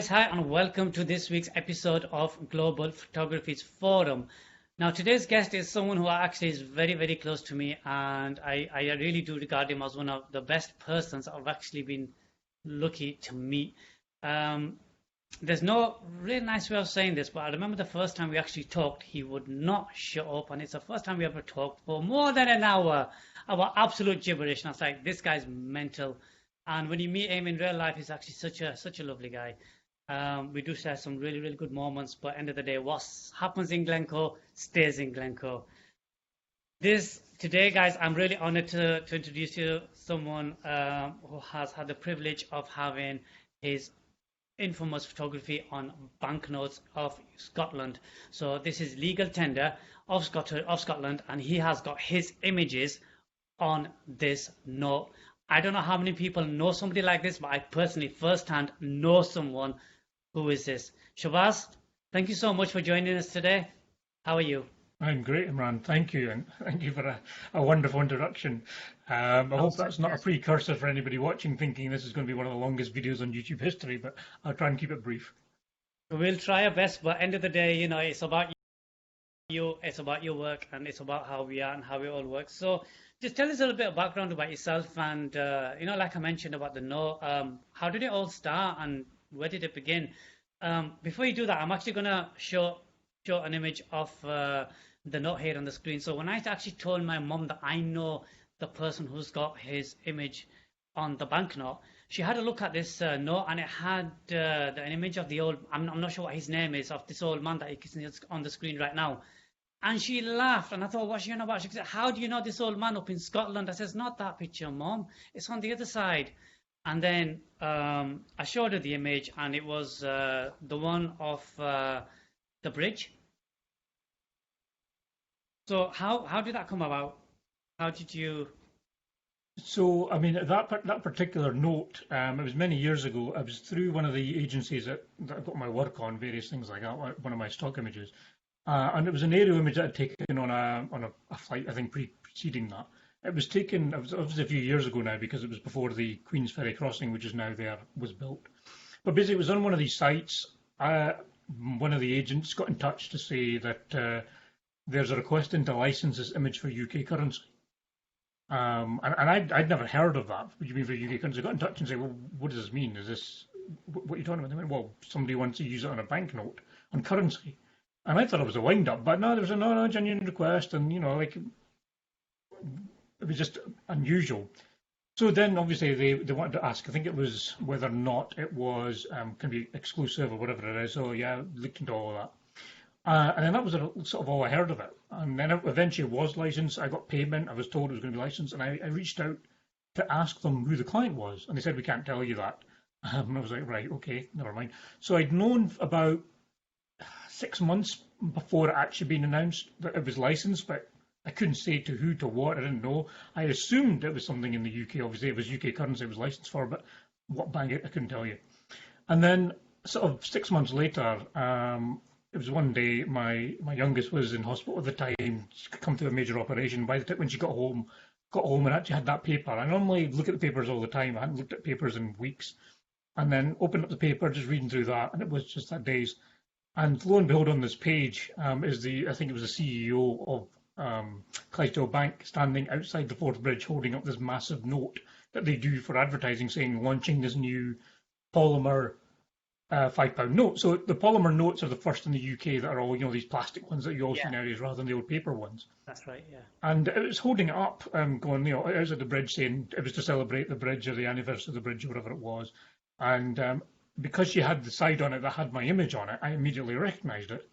guys, hi, and welcome to this week's episode of Global Photography's Forum. Now, today's guest is someone who actually is very, very close to me, and I really do regard him as one of the best persons I've actually been lucky to meet. Um, there's no really nice way of saying this, but I remember the first time we actually talked, he would not shut up, and it's the first time we ever talked for more than an hour about absolute gibberish. And I was like, this guy's mental. And when you meet him in real life, he's actually such a lovely guy. We do share some really, really good moments, but end of the day, what happens in Glencoe stays in Glencoe. Today, guys, I'm really honored to introduce you to someone who has had the privilege of having his infamous photography on banknotes of Scotland. So this is legal tender of Scotland, and he has got his images on this note. I don't know how many people know somebody like this, but I personally firsthand know someone who is this. Shahbaz, thank you so much for joining us today. How are you? I'm great, Imran. Thank you, and thank you for a wonderful introduction. I hope that's not a precursor for anybody watching thinking this is going to be one of the longest videos on YouTube history, but I'll try and keep it brief. We'll try our best, but end of the day, it's about you, it's about your work, and it's about how we are and how we all work. So just tell us a little bit of background about yourself, and like I mentioned about the note, how did it all start and where did it begin? Before you do that, I'm actually going to show an image of the note here on the screen. So when I actually told my mom that I know the person who's got his image on the banknote, she had a look at this note, and it had an image of the old, I'm not sure what his name is, of this old man that is on the screen right now. And she laughed, and I thought, what's she on about? She said, how do you know this old man up in Scotland? I said, not that picture, Mom. It's on the other side. And then I showed her the image, and it was the one of the bridge. So how did that come about? How did you... So, I mean, that particular note, it was many years ago. I was through one of the agencies that I got my work on, various things like that, one of my stock images. And it was an aerial image that I'd taken on a flight, I think, preceding that. It was taken, it was obviously a few years ago now, because it was before the Queen's Ferry crossing, which is now there, was built. But basically, it was on one of these sites. One of the agents got in touch to say that there's a request into license this image for UK currency. And I'd never heard of that. What do you mean for UK currency? I got in touch and said, well, what does this mean? Is this, what are you talking about? They went, well, somebody wants to use it on a banknote, on currency. And I thought it was a wind-up, but no, there was a genuine request, and, it was just unusual. So then, obviously, they wanted to ask, I think it was whether or not it was can be exclusive or whatever it is. So, yeah, looked into all of that. And then that was sort of all I heard of it. And then eventually it was licensed. I got payment. I was told it was going to be licensed, and I reached out to ask them who the client was, and they said, we can't tell you that. And I was like, right, okay, never mind. So I'd known about 6 months before it actually been announced that it was licensed, but I couldn't say to who, to what, I didn't know. I assumed it was something in the UK. Obviously, it was UK currency it was licensed for, but what bank, I couldn't tell you. And then, sort of 6 months later, it was one day, my youngest was in hospital at the time, she'd come through a major operation. By the time when she got home and actually had that paper. I normally look at the papers all the time. I hadn't looked at papers in weeks. And then opened up the paper, just reading through that, and it was just that day's. And lo and behold, on this page I think it was the CEO of Clydesdale Bank standing outside the Forth Bridge holding up this massive note that they do for advertising saying launching this new polymer £5 note. So the polymer notes are the first in the UK that are all, these plastic ones that you all see nowadays rather than the old paper ones. That's right, yeah. And it was holding it up, going, it was at the bridge saying it was to celebrate the bridge or the anniversary of the bridge or whatever it was. And because she had the side on it that had my image on it, I immediately recognised it.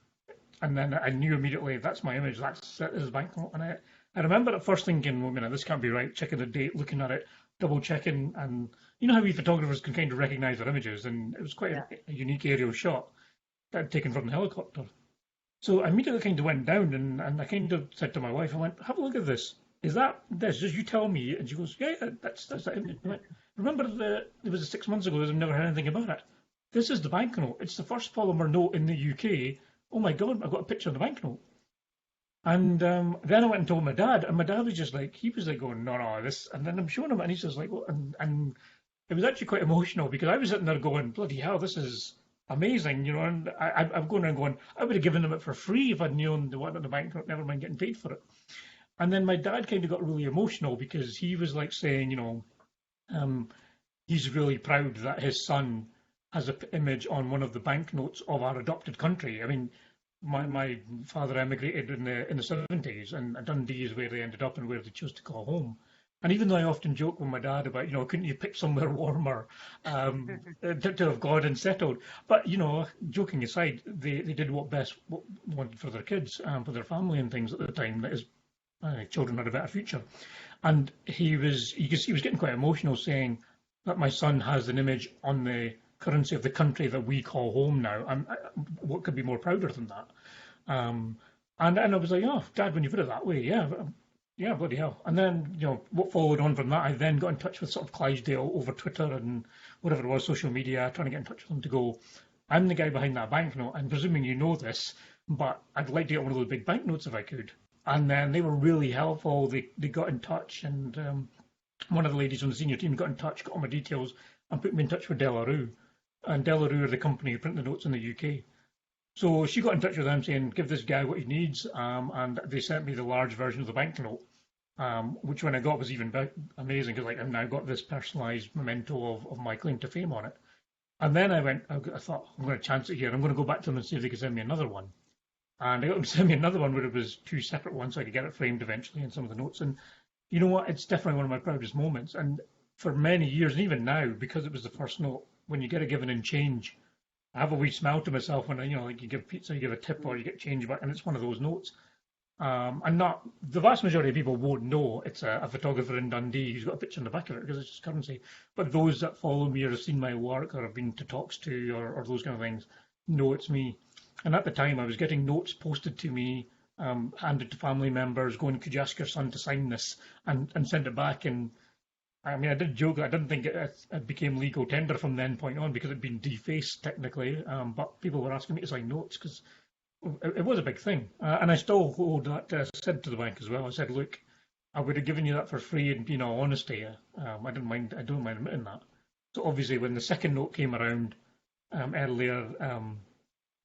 And then I knew immediately, that's my image, that's it, is banknote. And I remember at first thinking, well, this can't be right, checking the date, looking at it, double checking, and you know how we photographers can kind of recognise their images, and it was quite a unique aerial shot that I'd taken from the helicopter. So I immediately kind of went down, and I kind of said to my wife, I went, have a look at this. Is that this? Just you tell me. And she goes, yeah, that's that image. I went, remember, it was 6 months ago, I've never heard anything about it. This is the banknote. It's the first polymer note in the UK. Oh my God, I've got a picture of the banknote. And then I went and told my dad, and my dad was just like, he was like going, no, this. And then I'm showing him, and he's just like, well, and it was actually quite emotional because I was sitting there going, bloody hell, this is amazing, you know. And I'm going around going, I would have given them it for free if I'd known the one at the bank, never mind getting paid for it. And then my dad kind of got really emotional because he was like saying, um, he's really proud that his son has an image on one of the banknotes of our adopted country. I mean, my father emigrated in the 70s, and Dundee is where they ended up and where they chose to call home. And even though I often joke with my dad about, couldn't you pick somewhere warmer to have gone and settled? But, joking aside, they did what wanted for their kids, for their family and things at the time. That is, children had a better future. And you could see he was getting quite emotional saying that my son has an image on the currency of the country that we call home now. What could be more prouder than that? And I was like, oh, Dad, when you put it that way, yeah, yeah, bloody hell. And then, what followed on from that, I then got in touch with sort of Clydesdale over Twitter and whatever it was, social media, trying to get in touch with them to go, I'm the guy behind that banknote. I'm presuming you know this, but I'd like to get one of those big banknotes if I could. And then they were really helpful. They got in touch, and one of the ladies on the senior team got in touch, got all my details, and put me in touch with Delarue. And Delarue are the company who print the notes in the UK. So she got in touch with them saying, give this guy what he needs, and they sent me the large version of the banknote, which when I got was even amazing because I've now got this personalised memento of my claim to fame on it. And then I thought, I'm going to chance it here. I'm going to go back to them and see if they could send me another one. And I got them to send me another one where it was two separate ones so I could get it framed eventually in some of the notes. And you know what? It's definitely one of my proudest moments. And for many years, and even now, because it was the first note, when you get a given in change, I have a wee smile to myself when like you give pizza, you give a tip, or you get change back, and it's one of those notes. And not the vast majority of people won't know it's a photographer in Dundee who's got a picture in the back of it because it's just currency. But those that follow me or have seen my work or have been to talks to or those kind of things know it's me. And at the time, I was getting notes posted to me, handed to family members, going, could you ask your son to sign this and send it back? And I mean, I did joke. I didn't think it became legal tender from then point on because it'd been defaced technically. But people were asking me to sign notes because it was a big thing. And I still hold that said to the bank as well. I said, look, I would have given you that for free in all honesty. I don't mind admitting that. So obviously, when the second note came around earlier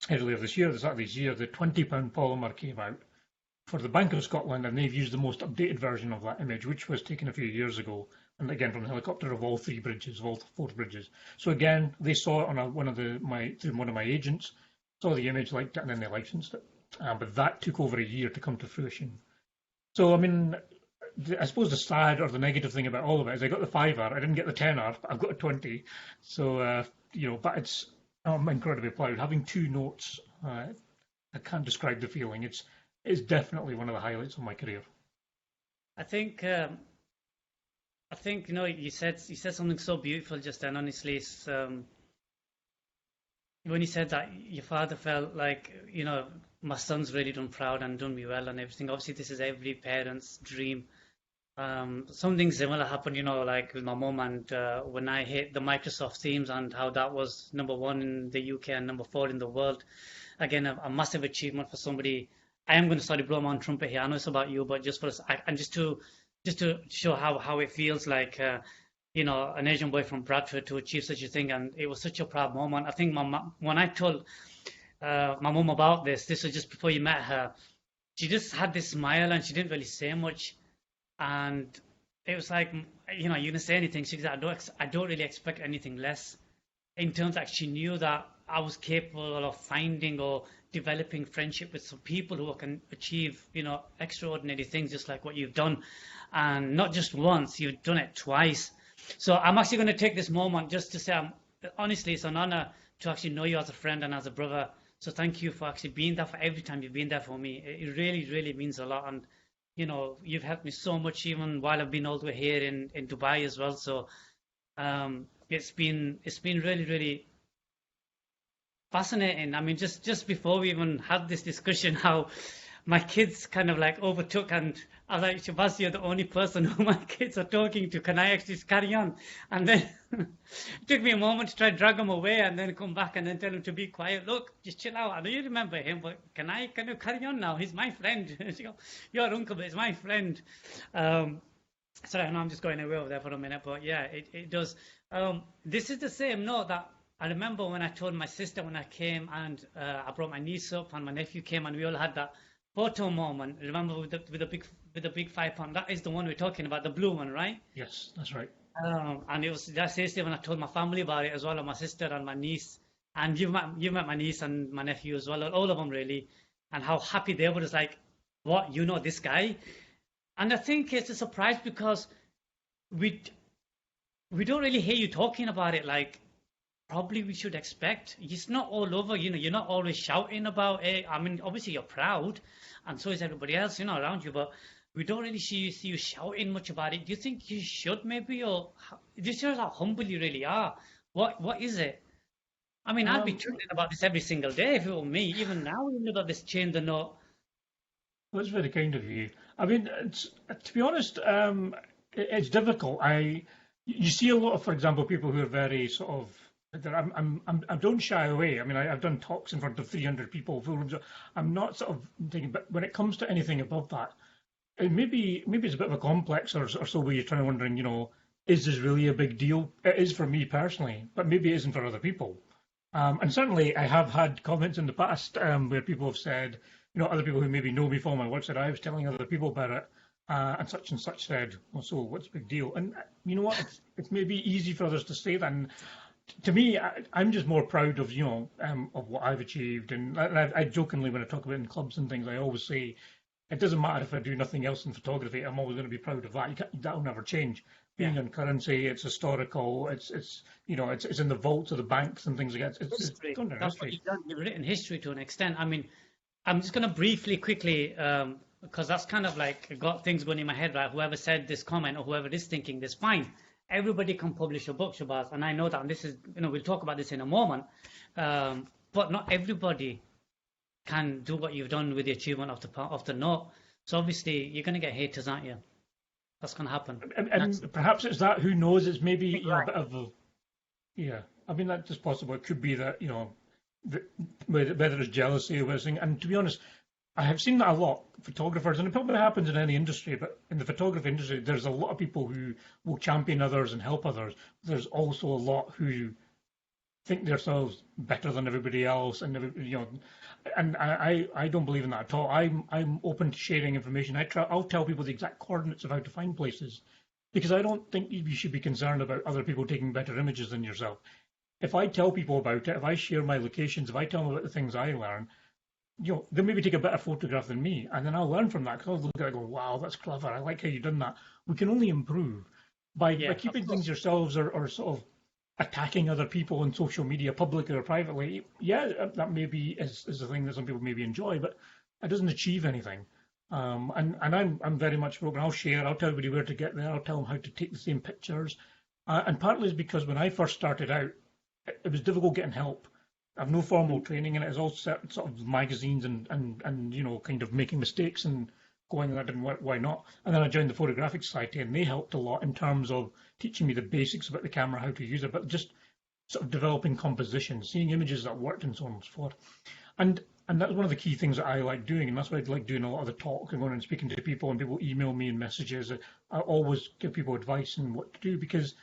this year, the start of this year, the £20 polymer came out for the Bank of Scotland, and they've used the most updated version of that image, which was taken a few years ago, and again from a helicopter of all four bridges. So again, they saw it on one of my agents, saw the image, liked it, and then they licensed it. But that took over a year to come to fruition. So I mean, I suppose the sad or the negative thing about all of it is I got the fiver, I didn't get the tenner, but I've got a 20. So but I'm incredibly proud. Having two notes, I can't describe the feeling. It's definitely one of the highlights of my career. I think you said something so beautiful just then. Honestly, it's, when you said that your father felt like my son's really done proud and done me well and everything. Obviously, this is every parent's dream. Something similar happened, like with my mum and when I hit the Microsoft Teams and how that was #1 in the UK and #4 in the world. Again, a massive achievement for somebody. I am going to blow my own trumpet here. I know it's about you, but just for us, and just to show how it feels like, an Asian boy from Bradford to achieve such a thing, and it was such a proud moment. I think when I told my mum about this was just before you met her. She just had this smile and she didn't really say much. And it was like, you gonna say anything? She goes, I don't really expect anything less. In terms that she knew that I was capable of finding or developing friendship with some people who can achieve, extraordinary things, just like what you've done, and not just once, you've done it twice. So I'm actually going to take this moment just to say, honestly, it's an honor to actually know you as a friend and as a brother. So thank you for actually being there for every time you've been there for me. It really, really means a lot. And you've helped me so much even while I've been all the way here in Dubai as well. So it's been really, really fascinating. I mean, just before we even had this discussion, how my kids kind of like overtook, and I was like, Shahbaz, you're the only person who my kids are talking to. Can I actually just carry on? And then it took me a moment to try to drag them away and then come back and then tell them to be quiet. Look, just chill out. I know you remember him, but can you carry on now? He's my friend. Your uncle, but he's my friend. Sorry, I know I'm just going away over there for a minute, but yeah, it does. This is the same note that I remember when I told my sister when I came and I brought my niece up and my nephew came and we all had that photo moment. Remember with the big 5 pound. That is the one we're talking about, the blue one, right? Yes, that's right. And it was just yesterday when I told my family about it as well, and my sister and my niece, and you met my niece and my nephew as well, all of them really, and how happy they were. It's like, what, you know this guy? And I think it's a surprise because we we don't really hear you talking about it like probably we should expect. It's not all over, you're not always shouting about it. I mean, obviously you're proud, and so is everybody else, around you, but we don't really see you shouting much about it. Do you think you should maybe, or this shows how humble you really are? What is it? I mean, I'd be Um, tweeting about this every single day if it were me. Even now, even about this chain the note. that's very kind of you. I mean, to be honest, it's difficult. You see a lot of, for example, people who are very sort of. I don't shy away. I mean, I've done talks in front of 300 people, full rooms. I'm not sort of thinking, but when it comes to anything above that, maybe it's a bit of a complex or so where you're trying to wondering, is this really a big deal? It is for me personally, but maybe it isn't for other people. And certainly, I have had comments in the past where people have said, other people who maybe know me from my work said I was telling other people about it, and such said, well, so what's the big deal? And you know what? It's maybe easy for others to say that. And to me, I'm just more proud of of what I've achieved. And I jokingly, when I talk about it in clubs and things, I always say it doesn't matter if I do nothing else in photography. I'm always going to be proud of that. That'll never change. Yeah. Being on currency, it's historical. It's in the vaults of the banks and things like that. It's History. gone down That's what history. you've done. You've written history to an extent. I mean, I'm just going to briefly, quickly, because that's kind of like got things going in my head, right? Whoever said this comment or whoever is thinking this, fine. Everybody can publish a book, Shabazz, and I know that. And this is, we'll talk about this in a moment. But not everybody can do what you've done with the achievement of the note. So obviously, you're going to get haters, aren't you? That's going to happen. And perhaps it's that. Who knows? It's maybe Right. a bit of a yeah. I mean, that's just possible. It could be that whether it's jealousy or anything. And to be honest, I have seen that a lot. Photographers, and it probably happens in any industry, but in the photography industry, there's a lot of people who will champion others and help others. There's also a lot who think themselves better than everybody else, and and I don't believe in that at all. I'm open to sharing information. I'll tell people the exact coordinates of how to find places, because I don't think you should be concerned about other people taking better images than yourself. If I tell people about it, if I share my locations, if I tell them about the things I learn, they'll maybe take a better photograph than me, and then I'll learn from that because I'll look at it and go, wow, that's clever. I like how you've done that. We can only improve by Yeah, of keeping things course. yourselves or sort of attacking other people on social media, publicly or privately. Yeah, that maybe is a thing that some people maybe enjoy, but it doesn't achieve anything. And I'm very much open. I'll share. I'll tell everybody where to get there. I'll tell them how to take the same pictures. And partly is because when I first started out, it was difficult getting help. I've no formal training, and it was all sort of magazines and kind of making mistakes and going, that didn't work, why not? And then I joined the Photographic Society, and they helped a lot in terms of teaching me the basics about the camera, how to use it, but just sort of developing composition, seeing images that worked, and so on and so forth. And that's one of the key things that I like doing, and that's why I like doing a lot of the talk and going and speaking to people, and people email me in messages. I always give people advice on what to do because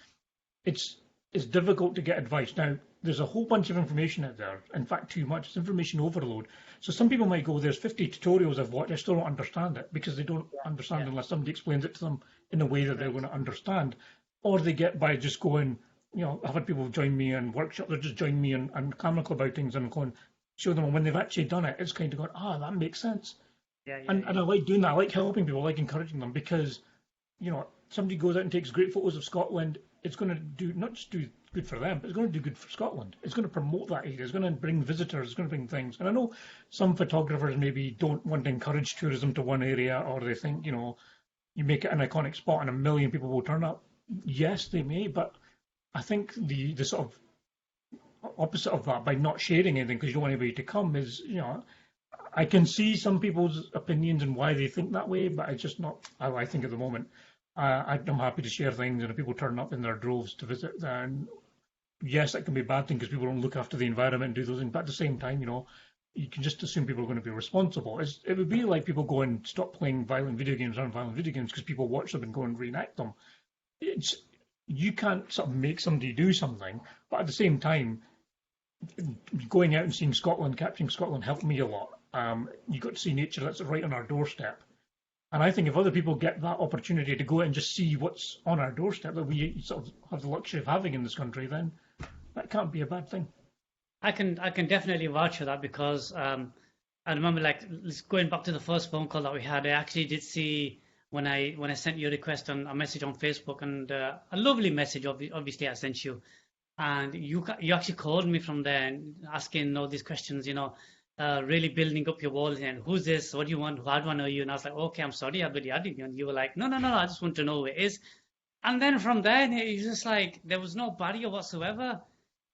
it's it's difficult to get advice. Now, there's a whole bunch of information out there. In fact, too much. It's information overload. So some people might go, there's 50 tutorials I've watched, I still don't understand it because they don't understand Yeah. unless somebody explains it to them in a way that they're going to understand. Or they get by just going, I've had people join me in workshops, they're just join me in camera club outings and going, show them when they've actually done it, it's kind of going, that makes sense. Yeah, yeah, And I like doing that. I like helping people, I like encouraging them because, somebody goes out and takes great photos of Scotland, it's going to do not just do good for them, but it's going to do good for Scotland. It's going to promote that area. It's going to bring visitors. It's going to bring things. And I know some photographers maybe don't want to encourage tourism to one area, or they think, you make it an iconic spot and a million people will turn up. Yes, they may, but I think the sort of opposite of that, by not sharing anything because you don't want anybody to come, is, I can see some people's opinions and why they think that way, but it's just not how I think at the moment. I'm happy to share things, and if people turn up in their droves to visit, then yes, that can be a bad thing because people don't look after the environment and do those things. But at the same time, you can just assume people are going to be responsible. It would be like people go and stop playing violent video games or violent video games because people watch them and go and reenact them. You can't sort of make somebody do something, but at the same time, going out and seeing Scotland, capturing Scotland helped me a lot. You got to see nature that's right on our doorstep. And I think if other people get that opportunity to go out and just see what's on our doorstep that we sort of have the luxury of having in this country, then that can't be a bad thing. I can definitely vouch for that because I remember like going back to the first phone call that we had. I actually did see when I sent you a request on a message on Facebook and a lovely message. Obviously, I sent you, and you actually called me from there and asking all these questions. Really building up your walls and who's this? What do you want? How do I know you? And I was like, okay, I'm sorry, I really added you. And you were like, no, no, no, I just want to know who it is. And then from there, it's just like there was no barrier whatsoever.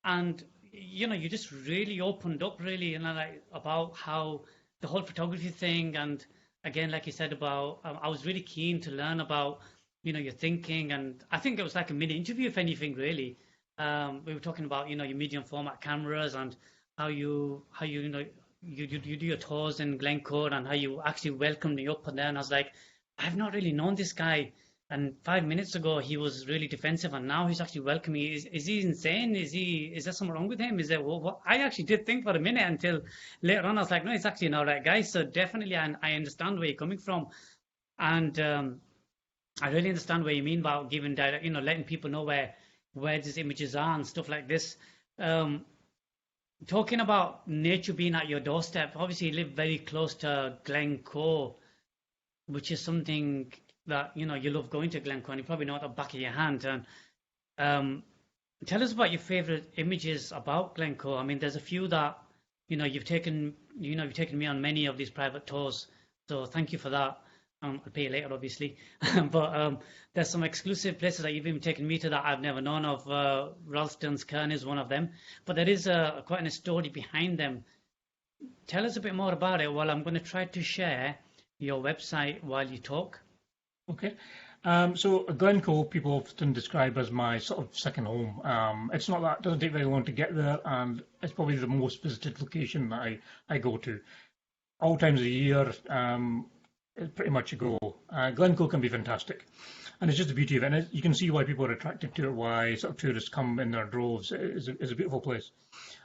And you just really opened up really, like about how the whole photography thing. And again, like you said about, I was really keen to learn about, your thinking. And I think it was like a mini interview, if anything, really. We were talking about, your medium format cameras and how you do your tours in Glencoe and how you actually welcomed me up and there. And I was like, I've not really known this guy. And 5 minutes ago he was really defensive, and now he's actually welcoming me. Is he insane? Is there something wrong with him? Is there what? I actually did think for a minute until later on. I was like, no, he's actually an all right guy. So definitely, I understand where you're coming from, and I really understand what you mean about giving direct, letting people know where these images are and stuff like this. Um, Talking about nature being at your doorstep, obviously you live very close to Glencoe, which is something that you love going to Glencoe, and you probably know at the back of your hand. And um, tell us about your favorite images about Glencoe. I mean, there's a few that you've taken me on many of these private tours, so thank you for that. I'll pay you later, obviously. But there's some exclusive places that you've even taken me to that I've never known of. Ralston's Cairn is one of them. But there is quite a story behind them. Tell us a bit more about it. Well, I'm going to try to share your website while you talk. Okay. So Glencoe, people often describe as my sort of second home. It's not that, it doesn't take very long to get there, and it's probably the most visited location that I go to. All times of the year, it's pretty much a go. Glencoe can be fantastic, and it's just the beauty of it. And you can see why people are attracted to it, why sort of tourists come in their droves. It's a beautiful place.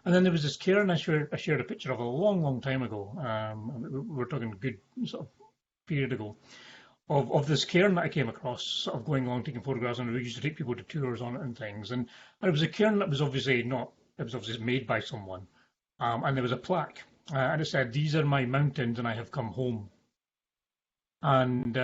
And then there was this cairn I shared a picture of a long, long time ago. We're talking a good sort of period ago. Of this cairn that I came across, sort of going along taking photographs, and we used to take people to tours on it and things. And it was a cairn that was obviously made by someone, and there was a plaque, and it said, "These are my mountains, and I have come home." And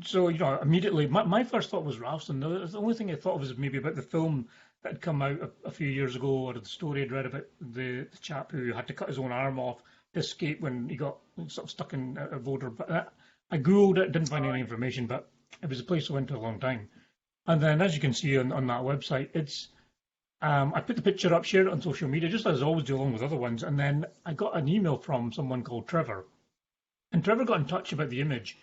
so immediately my first thought was Ralston. The only thing I thought of was maybe about the film that had come out a few years ago, or the story I'd read about the chap who had to cut his own arm off to escape when he got sort of stuck in a voter. But I googled it, didn't find any information, but it was a place I went to a long time. And then, as you can see on that website, it's I put the picture up, shared it on social media, just as I always do along with other ones. And then I got an email from someone called Trevor, and Trevor got in touch about the image,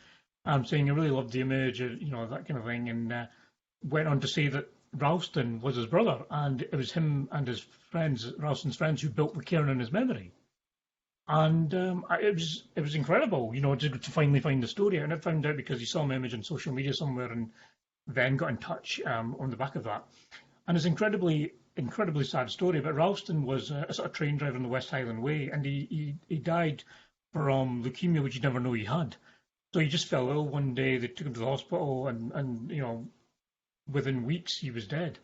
saying I really loved the image, that kind of thing, and went on to say that Ralston was his brother, and it was him and his friends, Ralston's friends, who built the cairn in his memory. And it was incredible, to finally find the story. And I found out because he saw my image on social media somewhere, and then got in touch on the back of that. And it's incredibly sad story. But Ralston was a sort of train driver on the West Highland Way, and he died from leukemia, which you never know he had. So he just fell ill one day. They took him to the hospital, and within weeks he was dead.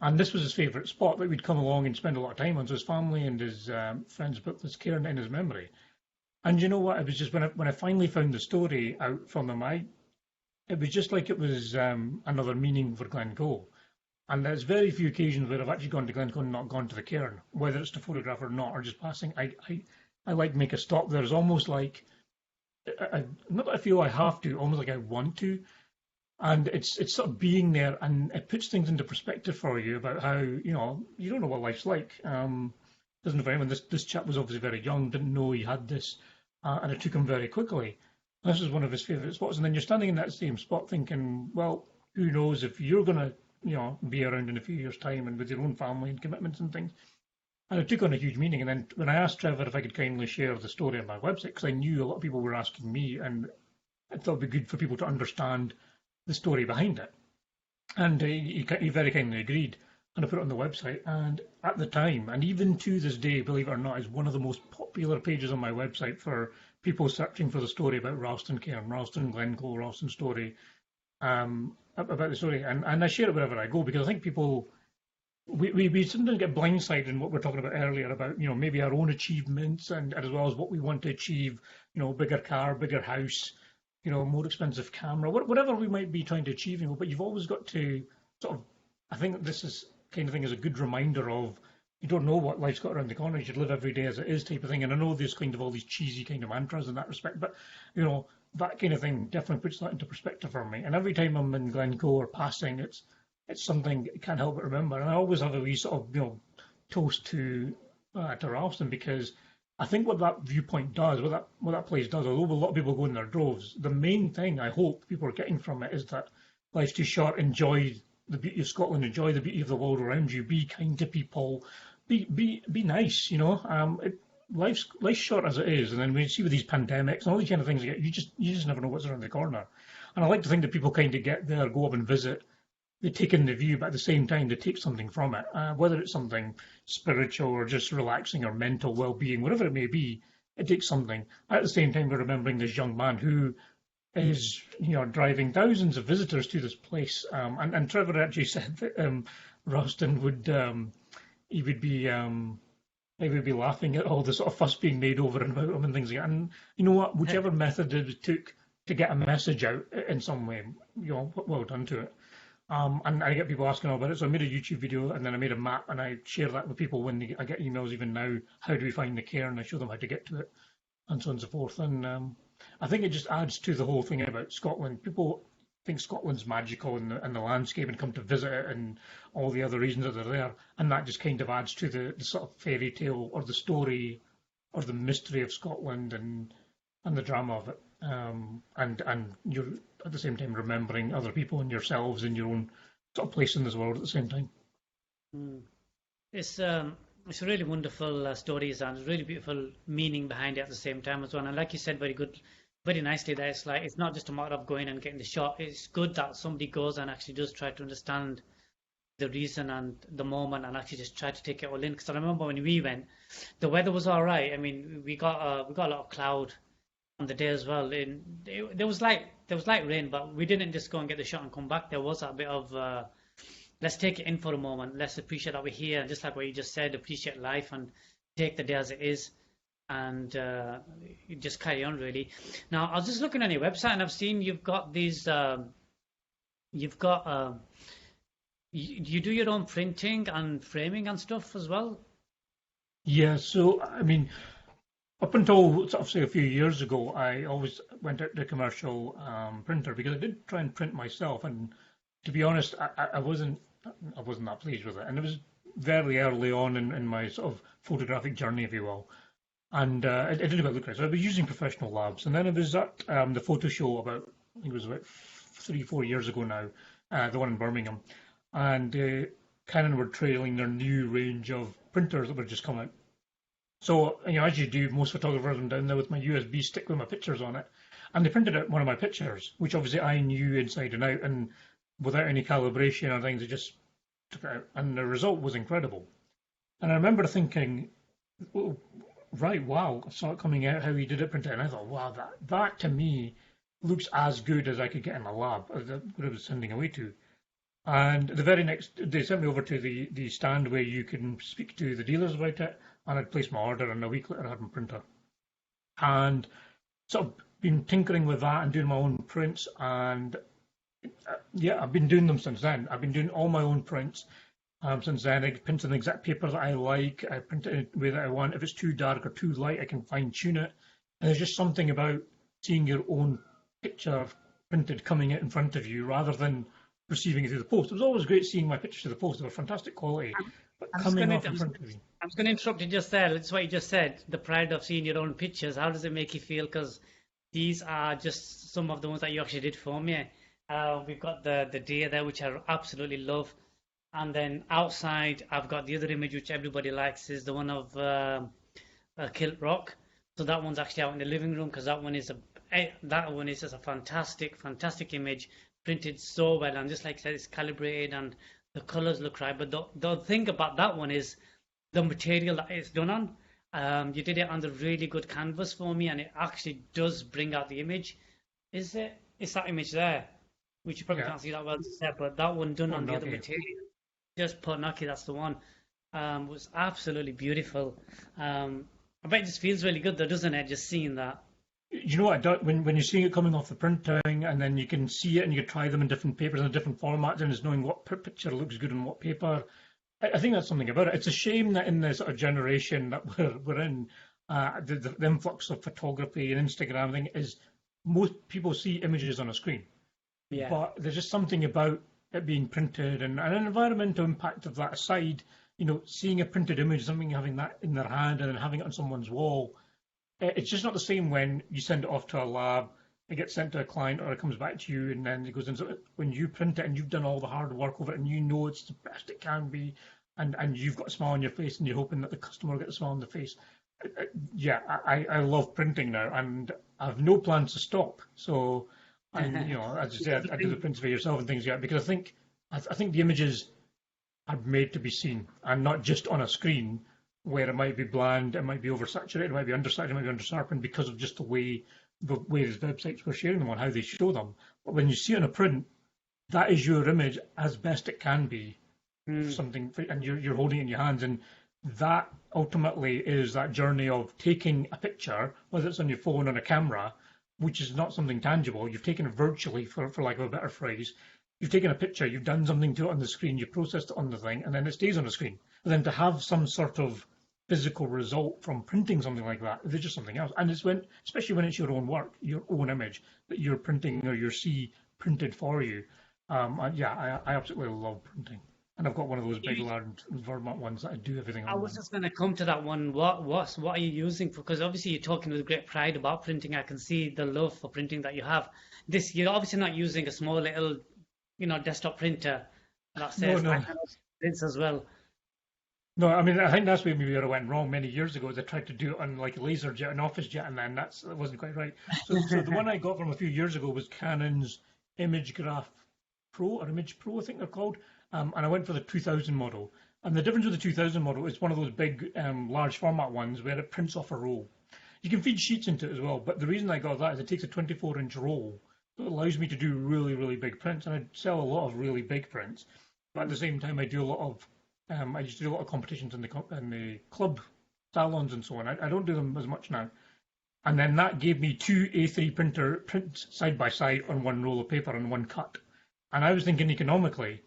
And this was his favourite spot that we'd come along and spend a lot of time on. So his family and his friends built this cairn in his memory. And you know what? It was just when I finally found the story out from him, it was just like it was another meaning for Glencoe. And there's very few occasions where I've actually gone to Glencoe and not gone to the cairn, whether it's to photograph or not, or just passing. I like to make a stop there. It's almost like, not that I feel I have to, almost like I want to. And it's sort of being there, and it puts things into perspective for you about how, you don't know what life's like. Doesn't know anyone. This chap was obviously very young, didn't know he had this, and it took him very quickly. And this was one of his favourite spots. And then you're standing in that same spot thinking, well, who knows if you're going to, be around in a few years' time and with your own family and commitments and things. And it took on a huge meaning. And then when I asked Trevor if I could kindly share the story on my website, because I knew a lot of people were asking me, and I thought it'd be good for people to understand the story behind it. And he very kindly agreed. and I put it on the website. And at the time, and even to this day, believe it or not, is one of the most popular pages on my website for people searching for the story about Ralston Cairn, Ralston Glencoe, Ralston story, about the story. And I share it wherever I go because I think people we sometimes get blindsided in what we're talking about earlier about maybe our own achievements and as well as what we want to achieve, bigger car, bigger house, more expensive camera, whatever we might be trying to achieve, but you've always got to sort of, I think this is kind of thing is a good reminder of you don't know what life's got around the corner. You should live every day as it is type of thing. And I know there's kind of all these cheesy kind of mantras in that respect, but that kind of thing definitely puts that into perspective for me. And every time I'm in Glencoe or passing, it's something I can't help but remember. And I always have a wee sort of toast to Ralston because I think what that viewpoint does, what that place does, although a lot of people go in their droves, the main thing I hope people are getting from it is that life's too short. Enjoy the beauty of Scotland. Enjoy the beauty of the world around you. Be kind to people. Be nice. Life's short as it is, and then we see with these pandemics and all these kind of things, you just never know what's around the corner. And I like to think that people kind of get there, go up and visit, they take in the view, but at the same time they take something from it, whether it's something spiritual or just relaxing or mental well-being, whatever it may be. It takes something. At the same time, we're remembering this young man who is driving thousands of visitors to this place, and Trevor actually said that Ralston would he would be they would be laughing at all the sort of fuss being made over and about him and things like that. And you know what? Whichever method it took to get a message out in some way, well done to it. And I get people asking all about it. So I made a YouTube video and then I made a map and I share that with people when I get emails even now. How do we find the cairn? I show them how to get to it and so on and so forth. And I think it just adds to the whole thing about Scotland. People think Scotland's magical and the landscape and come to visit it and all the other reasons that they're there. And that just kind of adds to the sort of fairy tale or the story or the mystery of Scotland and the drama of it. And you're at the same time remembering other people and yourselves in your own sort of place in this world at the same time. It's really wonderful stories and really beautiful meaning behind it at the same time as well. And like you said, very nicely that it's not just a matter of going and getting the shot. It's good that somebody goes and actually does try to understand the reason and the moment and actually just try to take it all in. Because I remember when we went, the weather was all right. I mean, we got a lot of cloud on the day as well. There was light rain, but we didn't just go and get the shot and come back. There was a bit of let's take it in for a moment. Let's appreciate that we're here, and just like what you just said, appreciate life and take the day as it is, and just carry on really. Now, I was just looking on your website, and I've seen you've got these. You do your own printing and framing and stuff as well. Yeah. So I mean, up until sort of say a few years ago, I always went out to a commercial printer because I did try and print myself, and to be honest, I wasn't that pleased with it, and it was very early on in my sort of photographic journey, if you will, and it didn't quite look right. So I was using professional labs, and then it was at the photo show about I think it was about 3-4 years ago now, the one in Birmingham, and Canon were trailing their new range of printers that were just come out. So, as you do, most photographers, I'm down there with my USB stick with my pictures on it. And they printed out one of my pictures, which obviously I knew inside and out, and without any calibration or things, they just took it out. And the result was incredible. And I remember thinking, oh, right, wow, I saw it coming out, how he did it print it, and I thought, wow, that to me looks as good as I could get in a lab, that I was sending away to. And the very next, they sent me over to the stand where you can speak to the dealers about it, and I'd placed my order, and a week later I had my printer. And sort of been tinkering with that and doing my own prints, and yeah, I've been doing them since then. I've been doing all my own prints since then. I print an exact paper that I like, I print it in the way that I want. If it's too dark or too light, I can fine tune it. And there's just something about seeing your own picture printed coming out in front of you rather than receiving it through the post. It was always great seeing my pictures through the post. They were fantastic quality. But coming off in front of you. I was going to interrupt you just there. That's what you just said. The pride of seeing your own pictures. How does it make you feel? Because these are just some of the ones that you actually did for me. We've got the deer there, which I absolutely love. And then outside, I've got the other image, which everybody likes, is the one of Kilt Rock. So that one's actually out in the living room because that one is just a fantastic image, printed so well. And just like I said, it's calibrated and the colors look right. But the thing about that one is the material that it's done on. You did it on the really good canvas for me, and it actually does bring out the image. Is it? It's that image there, which you probably Yeah. can't see that well, but that one done Oh, on the other Nokia. material. Just put Nokia, that's the one. Was absolutely beautiful. I bet it just feels really good though, doesn't it? Just seeing that. You know what? When you're seeing it coming off the printing, and then you can see it, and you can try them in different papers and different formats, and it's knowing what picture looks good on what paper. I think that's something about it. It's a shame that in the sort of generation that we're in, the influx of photography and Instagram thing is most people see images on a screen, Yeah. but there's just something about it being printed and an environmental impact of that aside. Seeing a printed image, something having that in their hand and then having it on someone's wall, it's just not the same when you send it off to a lab, it gets sent to a client, or it comes back to you, and then it goes into when you print it and you've done all the hard work of it, and you know it's the best it can be, and you've got a smile on your face, and you're hoping that the customer will get a smile on the face. Yeah, I love printing now, and I have no plans to stop. So, as you said, I do the prints for yourself and things like that because I think the images are made to be seen and not just on a screen where it might be bland, it might be oversaturated, it might be undersaturated, it might be undersharpened because of just the way these websites were sharing them on how they show them. But when you see it in a print, that is your image as best it can be, Mm. something, and you're holding it in your hands, and that ultimately is that journey of taking a picture, whether it's on your phone or on a camera, which is not something tangible. You've taken it virtually, for lack of a better phrase. You've taken a picture, you've done something to it on the screen, you processed it on the thing, and then it stays on the screen. But then to have some sort of physical result from printing something like that, there's just something else. And especially when it's your own work, your own image that you're printing or you see printed for you. Yeah, I absolutely love printing. And I've got one of those big, large format ones that I do everything I on was them. just going to come to that one. What are you using for? Because obviously you're talking with great pride about printing. I can see the love for printing that you have. This you're obviously not using a small little, desktop printer that No, says I no, can also print as well. no. I mean, I think that's maybe where I went wrong many years ago. Is I tried to do it on like a laser jet, an office jet, and then that wasn't quite right. So the one I got from a few years ago was Canon's ImageGraph Pro or Image Pro, I think they're called. And I went for the 2000 model. And the difference with the 2000 model is one of those big, large format ones where it prints off a roll. You can feed sheets into it as well, but the reason I got that is it takes a 24-inch roll. So it allows me to do really, really big prints, and I sell a lot of really big prints. But at the same time, I used to do a lot of competitions in the club salons and so on. I don't do them as much now. And then that gave me two A3 prints side by side on one roll of paper and one cut. And I was thinking economically,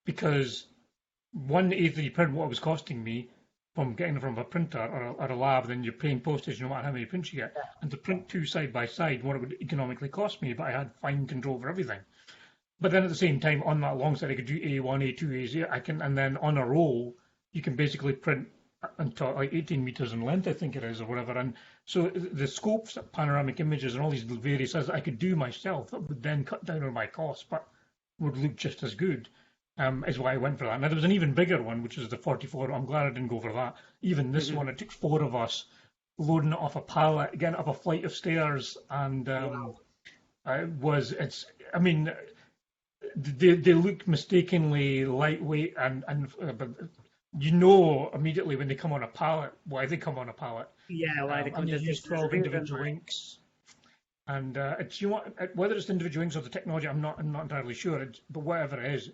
because one A3 print, what it was costing me from getting it from a printer or a lab, then you're paying postage no matter how many prints you get. And to print two side by side, what it would economically cost me, but I had fine control over everything. But then at the same time, on that long side, I could do A1, A2, A0. And then on a roll, you can basically print until like 18 meters in length, I think it is, or whatever. And so the scopes, panoramic images, and all these various things I could do myself that would then cut down on my costs, but would look just as good. Is why I went for that. Now there was an even bigger one, which was the 44. I'm glad I didn't go for that. Even this Mhm. one, it took four of us loading it off a pallet, getting up a flight of stairs, and Wow. it's. I mean, they look mistakenly lightweight, but you know immediately when they come on a pallet why they come on a pallet. Yeah, why they And come you to use this 12 reason. individual inks. And it's whether it's individual inks or the technology, I'm not entirely sure. But whatever it is,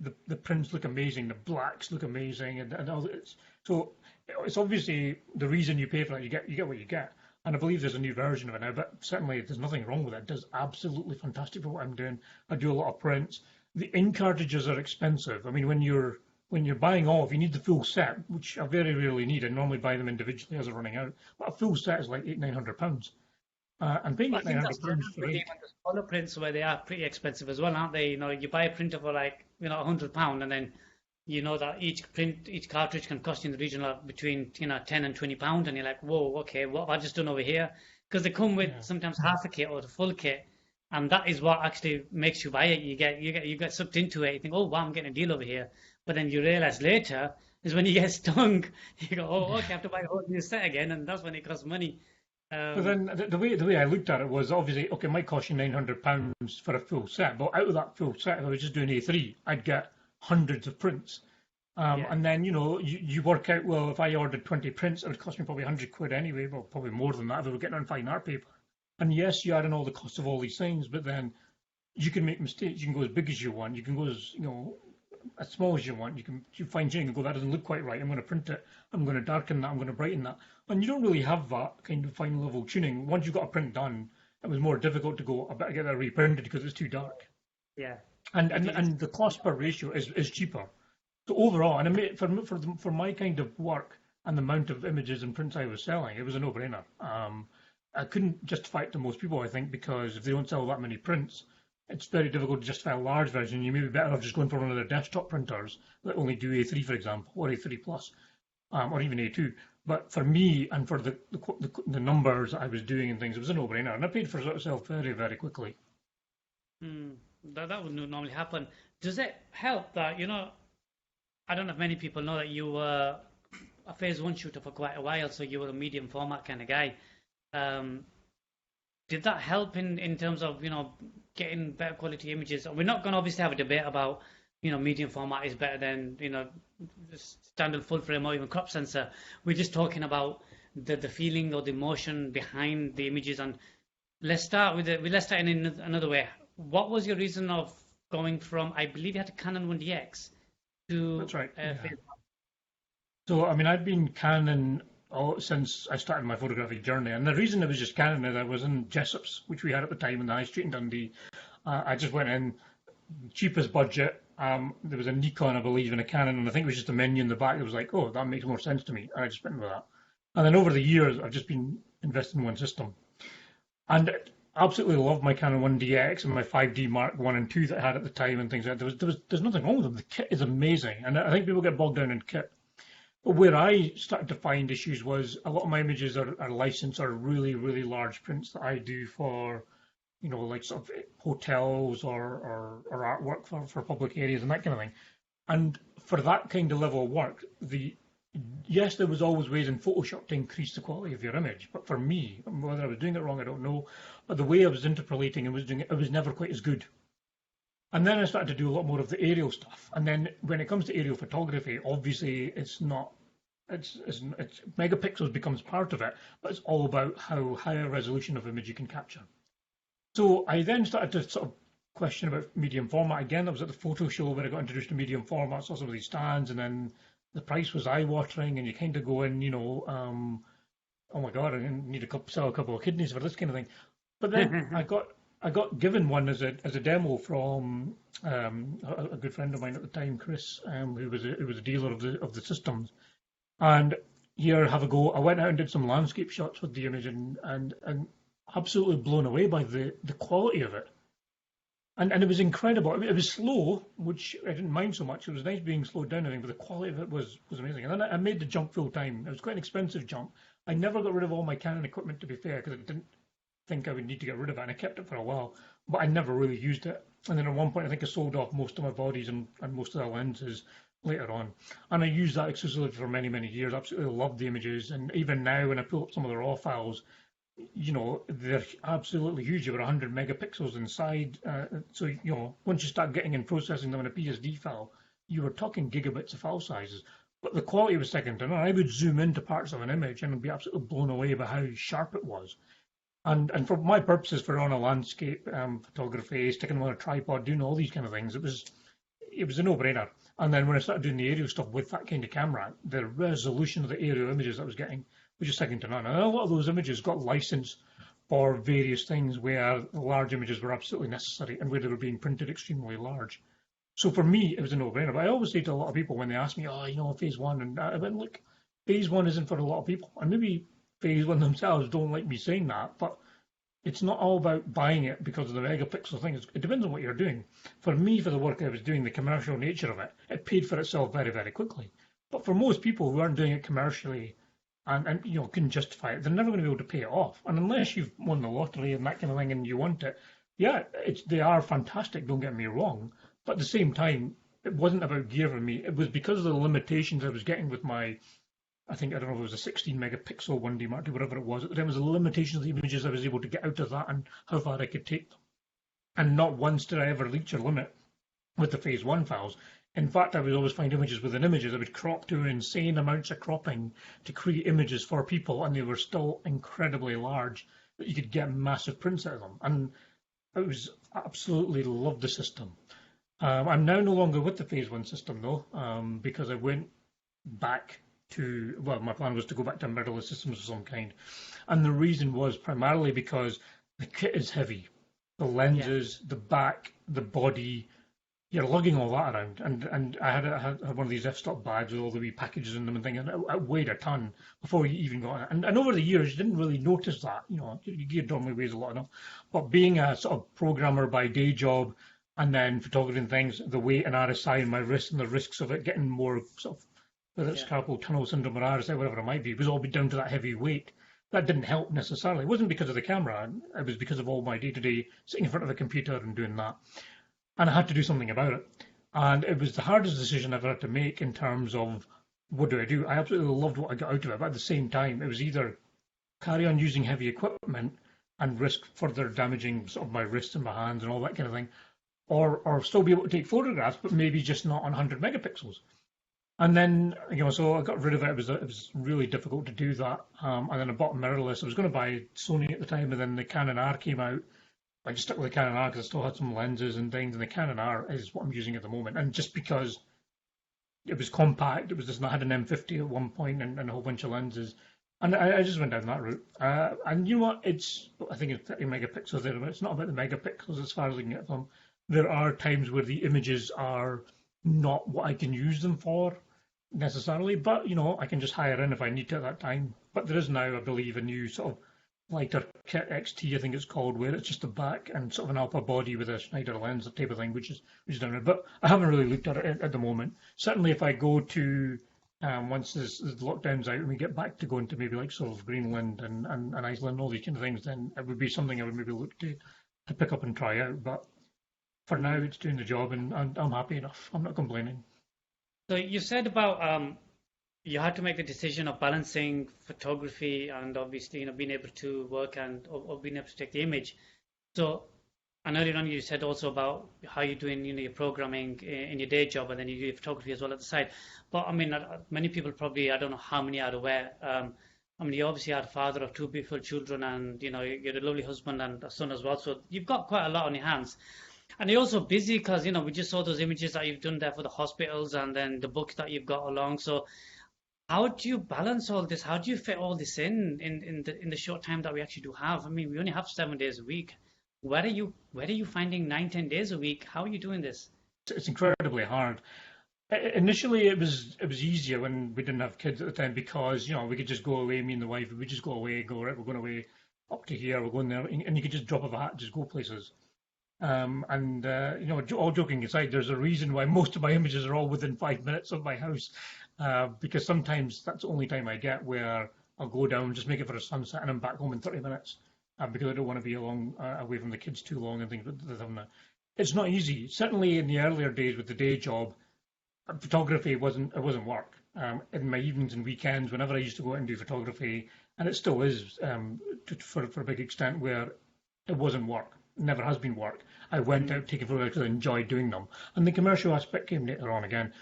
the prints look amazing, the blacks look amazing, and all it's so it's obviously the reason you pay for it. You get what you get, and I believe there's a new version of it now. But certainly there's nothing wrong with it. It does absolutely fantastic for what I'm doing. I do a lot of prints. The ink cartridges are expensive. I mean, when you're buying off, you need the full set, which I very rarely need. I normally buy them individually as they're running out. But a full set is like £800-900. And paying I eight nine think hundred that's pounds different for with ink. even the smaller prints where they are pretty expensive as well, aren't they? You buy a printer for like, £100 and then you know that each cartridge can cost you in the region of between, £10 and £20 and you're like, whoa, okay, what have I just done over here? Because they come with Yeah. sometimes half a kit or the full kit, and that is what actually makes you buy it. You get sucked into it. You think, oh wow, I'm getting a deal over here. But then you realize later is when you get stung. You go, oh, okay, I have to buy a whole new set again, and that's when it costs money. But Um, then the way I looked at it was obviously okay, it might cost you £900 for a full set, but out of that full set, if I was just doing A3, I'd get hundreds of prints. Yeah. And then, you work out, well, if I ordered 20 prints, it would cost me probably 100 quid anyway, well, probably more than that if I were getting on fine art paper. And yes, you add in all the cost of all these things, but then you can make mistakes. You can go as big as you want. You can go as small as you want. You fine tune and go, that doesn't look quite right. I'm going to print it. I'm going to darken that. I'm going to brighten that. And you don't really have that kind of fine level tuning. Once you've got a print done, it was more difficult to go, I better get that reprinted because it's too dark. Yeah. And the cost per ratio is cheaper. So overall, and for my kind of work and the amount of images and prints I was selling, it was a no-brainer. I couldn't justify it to most people, I think, because if they don't sell that many prints, it's very difficult to justify a large version. You may be better off just going for one of their desktop printers that only do A3, for example, or A3 plus, or even A2. But for me and for the numbers I was doing and things, it was a no-brainer, and I paid for itself very, very quickly. That would normally happen. Does it help that, I don't know if many people know that you were a phase one shooter for quite a while, so you were a medium format kind of guy. Did that help in terms of, getting better quality images? We're not going to obviously have a debate about, medium format is better than, standard full frame or even crop sensor. We're just talking about the feeling or the emotion behind the images. And let's start in another way. What was your reason of going from, I believe you had a Canon 1DX to That's right. Yeah. phase one? So, I'd been Canon since I started my photographic journey. And the reason it was just Canon is I was in Jessop's, which we had at the time in the High Street in Dundee. I just went in, cheapest budget. There was a Nikon, I believe, and a Canon, and I think it was just a menu in the back that was like, oh, that makes more sense to me. And I just went with that. And then over the years, I've just been investing in one system. And I absolutely loved my Canon 1DX and my 5D Mark 1 and 2 that I had at the time and things like that. There's nothing wrong with them. The kit is amazing. And I think people get bogged down in kit. But where I started to find issues was a lot of my images are licensed or really, really large prints that I do for, like sort of hotels or artwork for public areas and that kind of thing. And for that kind of level of work, yes, there was always ways in Photoshop to increase the quality of your image. But for me, whether I was doing it wrong, I don't know. But the way I was interpolating and was doing it, it was never quite as good. And then I started to do a lot more of the aerial stuff. And then when it comes to aerial photography, obviously it's megapixels becomes part of it, but it's all about how high a resolution of image you can capture. So I then started to sort of question about medium format again. I was at the photo show where I got introduced to medium format, saw some of these stands, and then the price was eye-watering, and you kind of go in, oh my God, I need to sell a couple of kidneys for this kind of thing. But then I got given one as a demo from a good friend of mine at the time, Chris, who was a dealer of the systems. And here, have a go. I went out and did some landscape shots with the image, and absolutely blown away by the quality of it. And it was incredible. It was slow, which I didn't mind so much. It was nice being slowed down, I think, but the quality of it was amazing. And then I made the jump full time. It was quite an expensive jump. I never got rid of all my Canon equipment, to be fair, because I didn't think I would need to get rid of it, and I kept it for a while, but I never really used it. And then at one point, I think I sold off most of my bodies and most of the lenses later on. And I used that exclusively for many, many years. Absolutely loved the images. And even now, when I pull up some of the raw files, they're absolutely huge. About 100 megapixels inside. So, once you start getting and processing them in a PSD file, you were talking gigabits of file sizes. But the quality was second to none. I would zoom into parts of an image and be absolutely blown away by how sharp it was. And for my purposes, for on a landscape photography, sticking them on a tripod, doing all these kind of things, it was a no-brainer. And then when I started doing the aerial stuff with that kind of camera, the resolution of the aerial images I was getting was just second to none. And a lot of those images got licensed for various things where the large images were absolutely necessary and where they were being printed extremely large. So for me, it was a no-brainer. But I always say to a lot of people when they ask me, phase one, and I went, look, phase one isn't for a lot of people. And maybe phase one themselves don't like me saying that, but it's not all about buying it because of the megapixel thing. It depends on what you're doing. For me, for the work I was doing, the commercial nature of it, it paid for itself very, very quickly. But for most people who aren't doing it commercially and couldn't justify it, they're never going to be able to pay it off. And unless you've won the lottery and that kind of thing and you want it, yeah, they are fantastic, don't get me wrong. But at the same time, it wasn't about gear for me. It was because of the limitations I was getting with my, I don't know if it was a 16 megapixel 1D Mark II, whatever it was. At the time, it was the limitations of the images I was able to get out of that and how far I could take them. And not once did I ever reach a limit with the phase one files. In fact, I would always find images within images. I would crop to insane amounts of cropping to create images for people, and they were still incredibly large that you could get massive prints out of them. And I was absolutely loved the system. I'm now no longer with the phase one system though, because I went back to, well, my plan was to go back to mirrorless systems of some kind. And the reason was primarily because the kit is heavy. The Yeah. lenses, the back, the body, you're lugging all that around. And I had one of these f-stop bags with all the wee packages in them and things, and it weighed a ton before you even got it. And over the years, you didn't really notice that. You know, your gear normally weighs a lot enough. But being a sort of programmer by day job, and then photography and things, the weight and RSI in my wrist and the risks of it getting more sort of, whether it's Yeah. carpal tunnel syndrome or RSI, whatever it might be, it was all down to that heavy weight. That didn't help necessarily. It wasn't because of the camera. It was because of all my day-to-day sitting in front of a computer and doing that. And I had to do something about it. And it was the hardest decision I've ever had to make in terms of what do I do. I absolutely loved what I got out of it, but at the same time, it was either carry on using heavy equipment and risk further damaging sort of my wrists and my hands and all that kind of thing, or still be able to take photographs, but maybe just not on 100 megapixels. And then, so I got rid of it. It was really difficult to do that. And then I bought mirrorless. I was going to buy Sony at the time, and then the Canon R came out. I just stuck with the Canon R because I still had some lenses and things, and the Canon R is what I'm using at the moment. And just because it was compact, it was just I had an M50 at one point and a whole bunch of lenses, and I just went down that route. And you know what? I think it's 30 megapixels there, but it's not about the megapixels as far as I can get them. There are times where the images are not what I can use them for necessarily, but I can just hire in if I need to at that time. But there is now, I believe, a new sort of lighter kit XT, I think it's called, where it's just a back and sort of an alpha body with a Schneider lens type of thing, which is down there. But I haven't really looked at it at the moment. Certainly, if I go to once this lockdown's out and we get back to going to maybe like sort of Greenland and Iceland and all these kind of things, then it would be something I would maybe look to pick up and try out. But for now, it's doing the job, and I'm happy enough. I'm not complaining. So you said about you had to make the decision of balancing photography and obviously being able to work and or being able to take the image. So and earlier on you said also about how you're doing your programming in your day job and then you do your photography as well at the side. But I mean many people probably I don't know how many are aware. I mean you obviously are a father of two beautiful children and you're a lovely husband and a son as well. So you've got quite a lot on your hands. And you're also busy because we just saw those images that you've done there for the hospitals and then the books that you've got along. So how do you balance all this? How do you fit all this in the short time that we actually do have? I mean, we only have 7 days a week. Where are you finding 9, 10 days a week? How are you doing this? It's incredibly hard. Initially, it was easier when we didn't have kids at the time because we could just go away. Me and the wife, we just go away, go right. We're going away up to here. We're going there, and you could just drop off a hat, just go places. All joking aside, there's a reason why most of my images are all within 5 minutes of my house, because sometimes that's the only time I get where I'll go down, just make it for a sunset, and I'm back home in 30 minutes, because I don't want to be away from the kids too long and things. But it's not easy. Certainly in the earlier days with the day job, photography wasn't work. In my evenings and weekends, whenever I used to go out and do photography, and it still is for a big extent, where it wasn't work. Never has been work. I went out taking photographs because I enjoyed doing them, and the commercial aspect came later on again.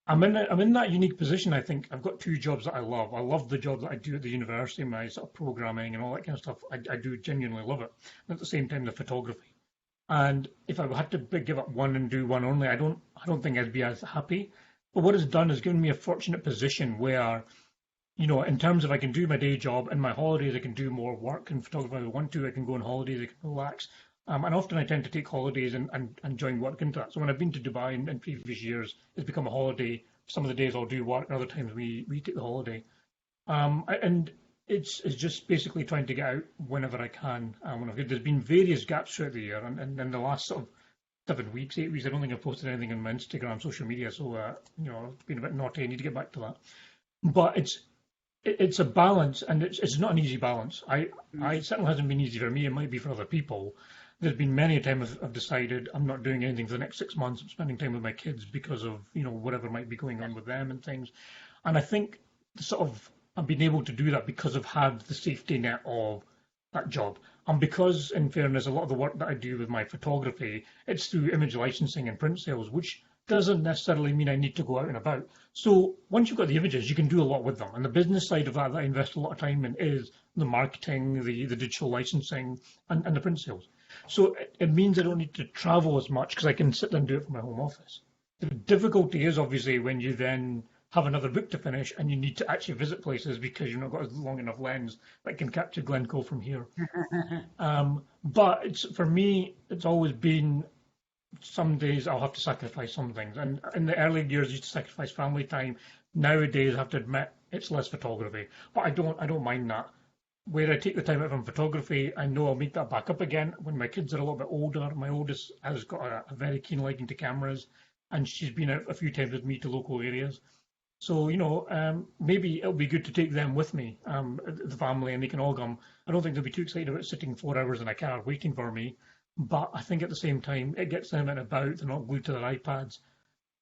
I'm in that unique position. I think I've got two jobs that I love. I love the job that I do at the university, my sort of programming and all that kind of stuff. I do genuinely love it. And at the same time, the photography. And if I had to give up one and do one only, I don't think I'd be as happy. But what it's done is given me a fortunate position where, in terms of I can do my day job and my holidays, I can do more work and photography if I want to. I can go on holidays, I can relax. And often I tend to take holidays and join work into that. So when I've been to Dubai in previous years, it's become a holiday. Some of the days I'll do work, and other times we take the holiday. And it's just basically trying to get out whenever I can. There's been various gaps throughout the year, and in the last sort of 7 weeks, 8 weeks, I don't think I've posted anything on my Instagram, social media. So I've been a bit naughty. I need to get back to that. But it's a balance, and it's not an easy balance. It certainly hasn't been easy for me. It might be for other people. There's been many a time I've decided I'm not doing anything for the next 6 months. I'm spending time with my kids because of whatever might be going on with them and things. And I think I've been able to do that because I've had the safety net of that job. And because, in fairness, a lot of the work that I do with my photography, it's through image licensing and print sales, which doesn't necessarily mean I need to go out and about. So once you've got the images, you can do a lot with them. And the business side of that I invest a lot of time in is the marketing, the digital licensing, and the print sales. So it means I don't need to travel as much because I can sit and do it from my home office. The difficulty is obviously when you then have another book to finish and you need to actually visit places because you've not got a long enough lens that can capture Glencoe from here. But for me, it's always been some days I'll have to sacrifice some things. And in the early years, I used to sacrifice family time. Nowadays, I have to admit it's less photography, but I don't mind that. Where I take the time out from photography, I know I'll make that back up again when my kids are a little bit older. My oldest has got a very keen liking to cameras, and she's been out a few times with me to local areas. So, maybe it'll be good to take them with me, the family, and they can all come. I don't think they'll be too excited about sitting 4 hours in a car waiting for me, but I think at the same time, it gets them out and about. They're not glued to their iPads.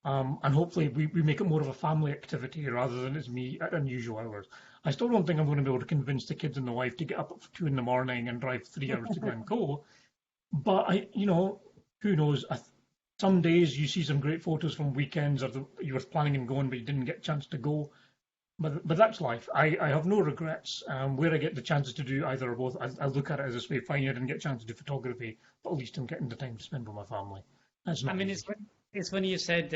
And hopefully we make it more of a family activity rather than it's me at unusual hours. I still don't think I'm going to be able to convince the kids and the wife to get up at 2 in the morning and drive 3 hours to Glencoe. But who knows? Some days you see some great photos from weekends, or you were planning on going but you didn't get a chance to go. But that's life. I have no regrets. Where I get the chances to do either or both, I look at it as this way. Fine, I didn't get a chance to do photography, but at least I'm getting the time to spend with my family. That's not easy. It's when you said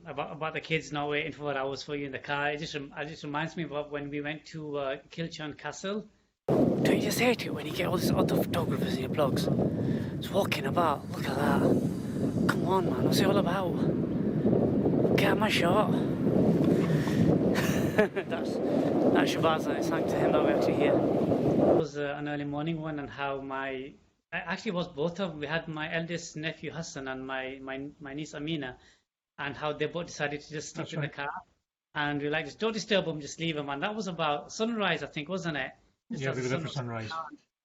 about the kids not waiting for hours for you in the car. It just reminds me of when we went to Kilchurn Castle. Don't you just hate it when you get all these other photographers in your blogs? Just walking about. Look at that. Come on, man. What's it all about? Get my shot. That's Shahbaz, and it's thanks to him that we actually here. It was an early morning one, and how actually was both of them. We had my eldest nephew Hassan and my niece Amina, and how they both decided to just sleep in the car. And we were like, just don't disturb them, just leave them. And that was about sunrise, I think, wasn't it? Yeah, they were there for sunrise.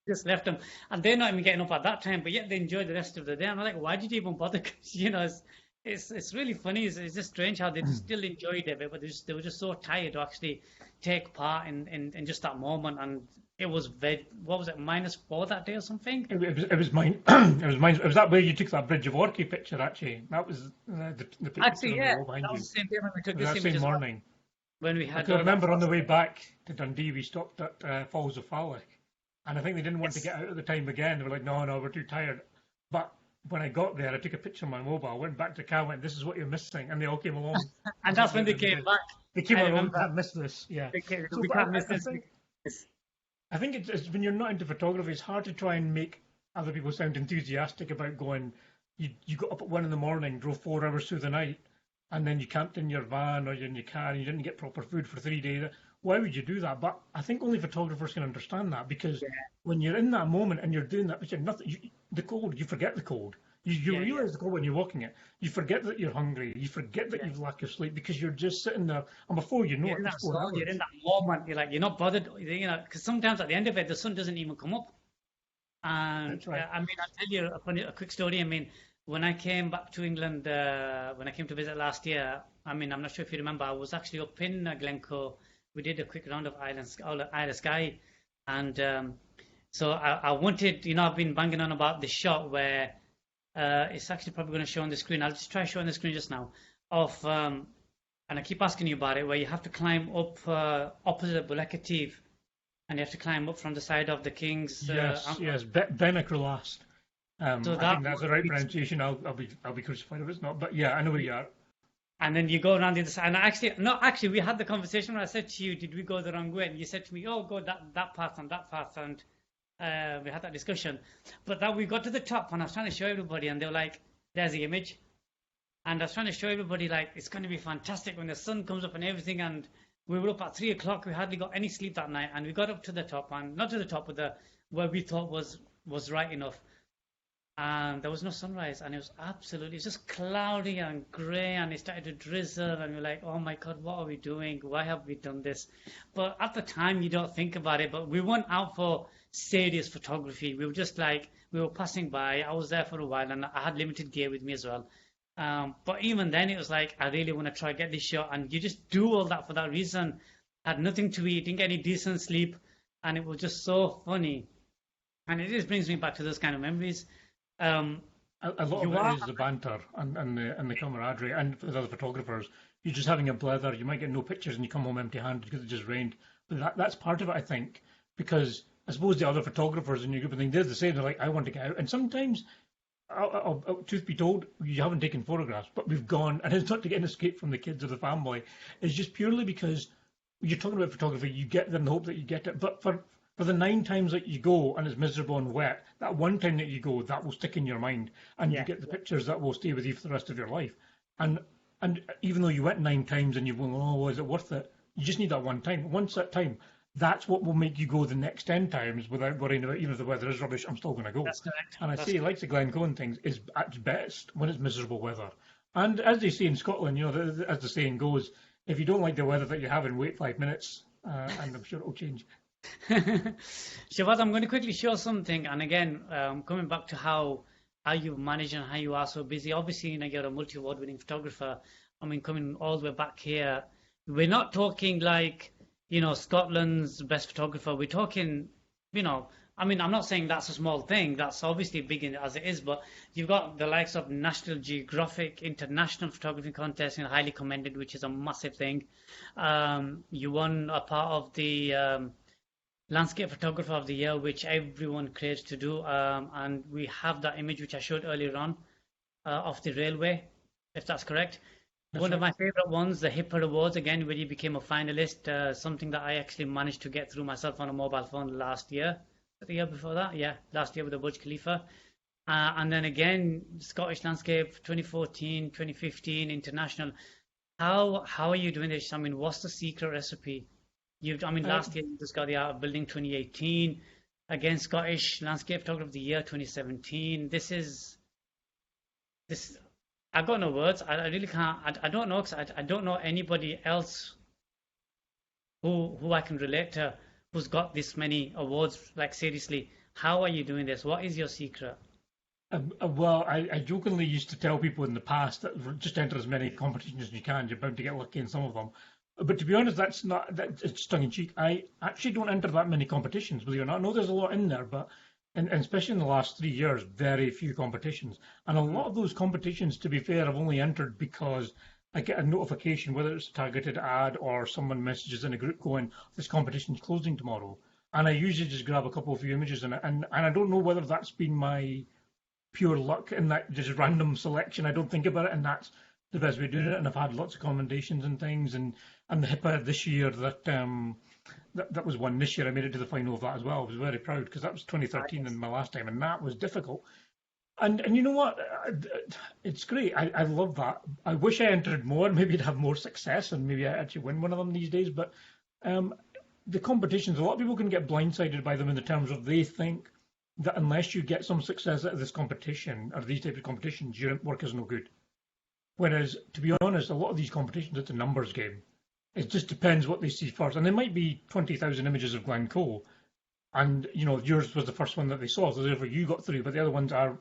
Just left them, and they're not even getting up at that time, but yet they enjoyed the rest of the day. And I'm like, why did you even bother? Because, it's really funny. It's just strange how they still enjoyed it, but they were just so tired to actually take part in just that moment. And it was what was it, -4 that day or something? It was mine. It was that way you took that Bridge of Orkney picture. Actually, that was the picture. Actually, yeah, that was the same day when we took this image. That same morning. When we had. I can remember on the way back to Dundee, we stopped at Falls of Fallick, and I think they didn't want to get out at the time again. They were like, no, we're too tired. But when I got there, I took a picture on my mobile, went back to the car, went, this is what you're missing, and they all came along. And that's when they came back. They came along, we can't miss this. Yeah. We can't miss this. I think it's when you're not into photography, it's hard to try and make other people sound enthusiastic about going, you got up at 1 in the morning, drove 4 hours through the night, and then you camped in your van or in your car and you didn't get proper food for 3 days. Why would you do that? But I think only photographers can understand that, because when you're in that moment and you're doing that, the cold, you forget the cold. You realize the cold when you're walking it. You forget that you're hungry. You forget that you've lack of sleep because you're just sitting there. And before you know it, it's 4 hours. You're in that moment. You're not bothered. Because sometimes at the end of it, the sun doesn't even come up. And That's right. I'll tell you a quick story. When I came back to England, when I came to visit last year, I'm not sure if you remember, I was actually up in Glencoe. We did a quick round of Isle of Skye, and so I wanted, I've been banging on about the shot where it's actually probably going to show on the screen. I'll just try showing the screen just now and I keep asking you about it, where you have to climb up opposite Bulekativ, and you have to climb up from the side of the King's. Yes, Benacrolast. I think that's the right pronunciation. I'll be crucified if it's not. But yeah, I know where you are. And then you go around the other side. And actually, we had the conversation where I said to you, did we go the wrong way? And you said to me, oh, go that path and that path. And we had that discussion. But then we got to the top, and I was trying to show everybody, and they were like, there's the image. And I was trying to show everybody, like, it's going to be fantastic when the sun comes up and everything. And we were up at 3 o'clock. We hardly got any sleep that night. And we got up to the top, and not to the top, but where we thought was right enough. And there was no sunrise, and it was just cloudy and grey, and it started to drizzle, and we were like, oh my God, what are we doing? Why have we done this? But at the time, you don't think about it, but we weren't out for serious photography. We were just like, we were passing by. I was there for a while, and I had limited gear with me as well. But even then, it was like, I really want to try get this shot, and you just do all that for that reason. Had nothing to eat, didn't get any decent sleep, and it was just so funny. And it just brings me back to those kind of memories. Um, A lot of you it are is the banter and the camaraderie, and with other photographers, you're just having a blether. You might get no pictures, and you come home empty-handed because it just rained. But that's part of it, I think, because I suppose the other photographers in your group, I think they're the same. They're like, I want to get out, and sometimes, truth be told, you haven't taken photographs, but we've gone, and it's not to get an escape from the kids or the family. It's just purely because you're talking about photography, you get there in the hope that you get it. But for the 9 times that you go and it's miserable and wet, that one time that you go, that will stick in your mind, and you yeah. get the pictures that will stay with you for the rest of your life. And and even though you went 9 times and you've gone, oh, is it worth it? You just need that one time. Once that time, that's what will make you go the next 10 times without worrying about even if the weather is rubbish. I'm still going to go. That's correct. And I That's say, like the Glencoe and things, is at its best when it's miserable weather. And as they say in Scotland, as the saying goes, if you don't like the weather that you're having, wait 5 minutes, and I'm sure it'll change. Shahbaz, I'm going to quickly show something, and again, coming back to how you manage and how you are so busy. Obviously, you're a multi-award winning photographer. I mean, coming all the way back here, we're not talking like, Scotland's best photographer. We're talking, I mean, I'm not saying that's a small thing. That's obviously big as it is, but you've got the likes of National Geographic International Photography Contest, highly commended, which is a massive thing. You won a part of the Landscape Photographer of the Year, which everyone craves to do. And we have that image which I showed earlier on of the railway, if that's correct. That's One of right. my favorite ones, the Hipper Awards, again, where you became a finalist, something that I actually managed to get through myself on a mobile phone last year. The year before that, yeah, last year with the Burj Khalifa. And then again, Scottish Landscape 2014, 2015, international. How are you doing this? I mean, what's the secret recipe? I mean, Uh, last year you just got the Art of Building 2018, again Scottish Landscape Photographer of the Year 2017. This. I got no words. I really can't. I don't know 'cause I don't know anybody else who I can relate to who's got this many awards. Like seriously, how are you doing this? What is your secret? well, I jokingly used to tell people in the past that just enter as many competitions as you can. You're bound to get lucky in some of them. But to be honest, that's not that. It's tongue in cheek. I actually don't enter that many competitions, believe it or not. I know there's a lot in there, but and especially in the last 3 years, very few competitions. And a lot of those competitions, to be fair, I've only entered because I get a notification, whether it's a targeted ad or someone messages in a group going, "This competition's closing tomorrow," and I usually just grab a couple of few images in it. And I don't know whether that's been my pure luck in that just random selection. I don't think about it, and that's the best way of doing it. And I've had lots of commendations and things, and the HIPAA this year that was one this year. I made it to the final of that as well. I was very proud because that was 2013 and my last time, and that was difficult. And you know what? It's great. I love that. I wish I entered more. Maybe I'd have more success, and maybe I actually win one of them these days. But um, the competitions, a lot of people can get blindsided by them in the terms of they think that unless you get some success out of this competition or these types of competitions, your work is no good. Whereas, to be honest, a lot of these competitions, it's a numbers game. It just depends what they see first. And there might be 20,000 images of Glencoe, and yours was the first one that they saw, so therefore you got through. But the other ones are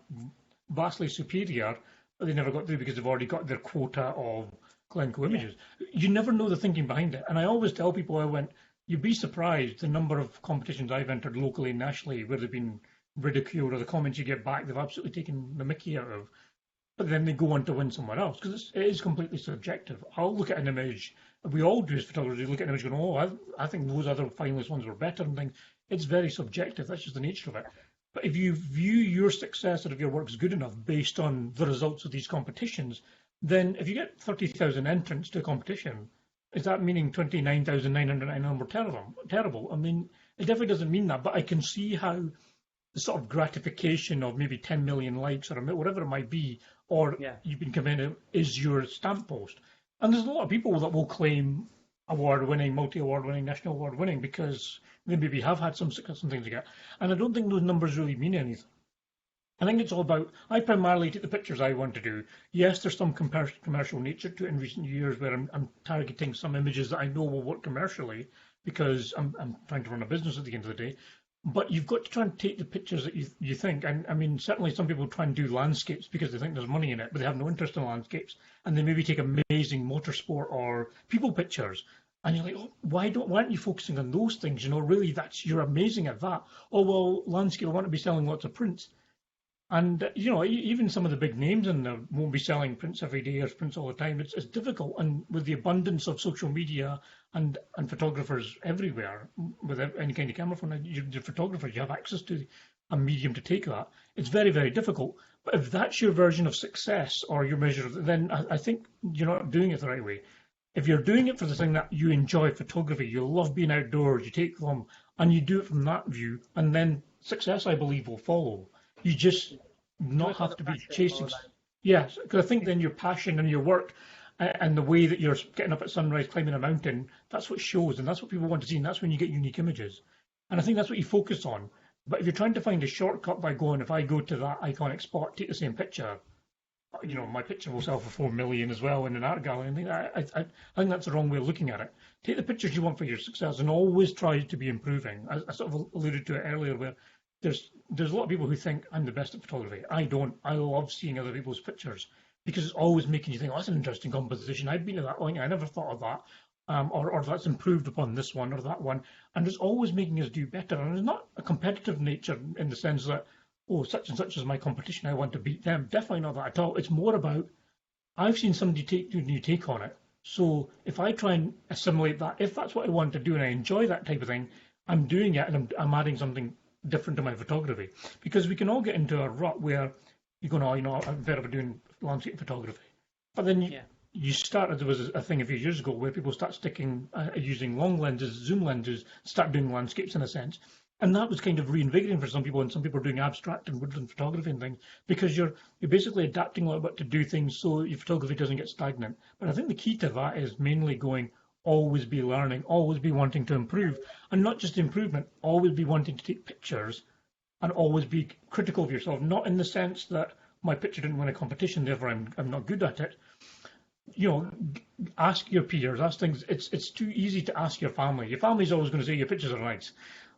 vastly superior, but they never got through because they've already got their quota of Glencoe Yeah, images. You never know the thinking behind it. And I always tell people, you'd be surprised the number of competitions I've entered locally and nationally where they've been ridiculed or the comments you get back they've absolutely taken the mickey out of, but then they go on to win somewhere else because it is completely subjective. I'll look at an image, we all do as photographers, you look at an image going, oh, I think those other finalist ones were better and things. It's very subjective, that's just the nature of it. But if you view your success or if your work's good enough based on the results of these competitions, then if you get 30,000 entrants to a competition, is that meaning 29,999 were terrible? Terrible. I mean, it definitely doesn't mean that, but I can see how the sort of gratification of maybe 10 million likes or whatever it might be, or yeah. you've been commended, is your stamp post. And there's a lot of people that will claim award winning, multi award winning, national award winning because they maybe have had some success and things like that. And I don't think those numbers really mean anything. I think it's all about, I primarily take the pictures I want to do. Yes, there's some commercial nature to it in recent years where I'm targeting some images that I know will work commercially because I'm trying to run a business at the end of the day. But you've got to try and take the pictures that you think. And I mean, certainly some people try and do landscapes because they think there's money in it, but they have no interest in landscapes. And they maybe take amazing motorsport or people pictures. And you're like, oh, why aren't you focusing on those things? Really, you're amazing at that. Oh well, landscape. I want to be selling lots of prints. And even some of the big names in there won't be selling prints every day or prints all the time. It's difficult, and with the abundance of social media and photographers everywhere, with any kind of camera phone, you're photographers, you have access to a medium to take that. It's very, very difficult. But if that's your version of success or your measure of, then I think you're not doing it the right way. If you're doing it for the thing that you enjoy, photography, you love being outdoors, you take them, and you do it from that view, and then success, I believe, will follow. You just Do not it for have the to be passion more chasing. like. Yes, because I think then your passion and your work and the way that you're getting up at sunrise, climbing a mountain, that's what shows, and that's what people want to see, and that's when you get unique images. And I think that's what you focus on. But if you're trying to find a shortcut by going, if I go to that iconic spot, take the same picture, my picture will sell for 4 million as well in an art gallery. I think that's the wrong way of looking at it. Take the pictures you want for your success and always try to be improving. I sort of alluded to it earlier, where there's a lot of people who think I'm the best at photography. I don't. I love seeing other people's pictures because it's always making you think, oh, that's an interesting composition. I've been to that point. I never thought of that. Or that's improved upon this one or that one. And it's always making us do better. And it's not a competitive nature in the sense that, oh, such and such is my competition, I want to beat them. Definitely not that at all. It's more about, I've seen somebody do a new take on it. So if I try and assimilate that, if that's what I want to do and I enjoy that type of thing, I'm doing it and I'm adding something different to my photography. Because we can all get into a rut where you go, no, I'm better for doing landscape photography. But then Yeah. you started, there was a thing a few years ago where people start using long lenses, zoom lenses, start doing landscapes in a sense. And that was kind of reinvigorating for some people, and some people are doing abstract and woodland photography and things, because you're basically adapting a little bit to do things so your photography doesn't get stagnant. But I think the key to that is mainly going, always be learning, always be wanting to improve, and not just improvement, always be wanting to take pictures and always be critical of yourself, not in the sense that my picture didn't win a competition, therefore I'm not good at it. Ask your peers, ask things. It's too easy to ask your family. Your family's always going to say your pictures are nice,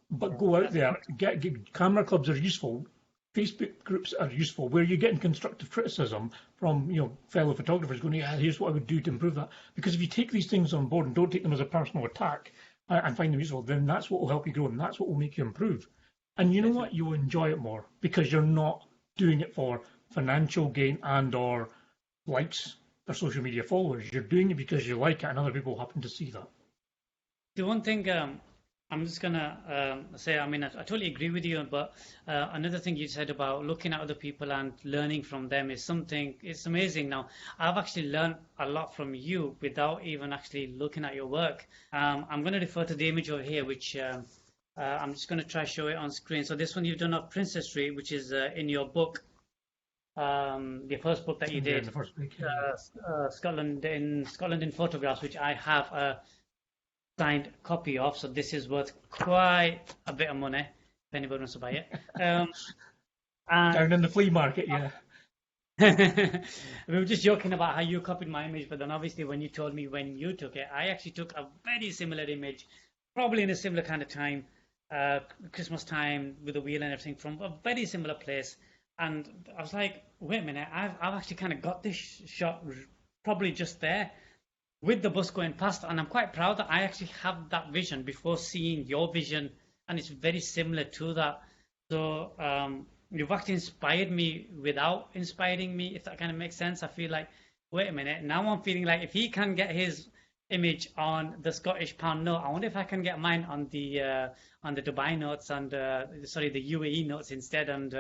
but go out there. Get camera clubs are useful. Facebook groups are useful, where you're getting constructive criticism from fellow photographers going, yeah, here's what I would do to improve that. Because if you take these things on board and don't take them as a personal attack and find them useful, then that's what will help you grow and that's what will make you improve. And you know what? You'll enjoy it more because you're not doing it for financial gain and or likes or social media followers. You're doing it because you like it and other people happen to see that. The one thing I'm just gonna say, I mean, I totally agree with you, but another thing you said about looking at other people and learning from them is something, it's amazing. Now, I've actually learned a lot from you without even actually looking at your work. I'm going to refer to the image over here, which I'm just going to try show it on screen. So this one you've done of Princess Street, which is in your book, the first book that you did, the first week, Scotland in Photographs, which I have a signed copy of. So this is worth quite a bit of money if anybody wants to buy it. down in the flea market, yeah. We were just joking about how you copied my image, but then obviously when you told me when you took it, I actually took a very similar image, probably in a similar kind of time, Christmas time with the wheel and everything, from a very similar place. And I was like, wait a minute, I've actually kind of got this shot probably just there with the bus going past, and I'm quite proud that I actually have that vision before seeing your vision, and it's very similar to that. So you've actually inspired me without inspiring me, if that kind of makes sense. I feel like, wait a minute, now I'm feeling like if he can get his image on the Scottish pound note, I wonder if I can get mine on the Dubai notes and sorry, the UAE notes instead, and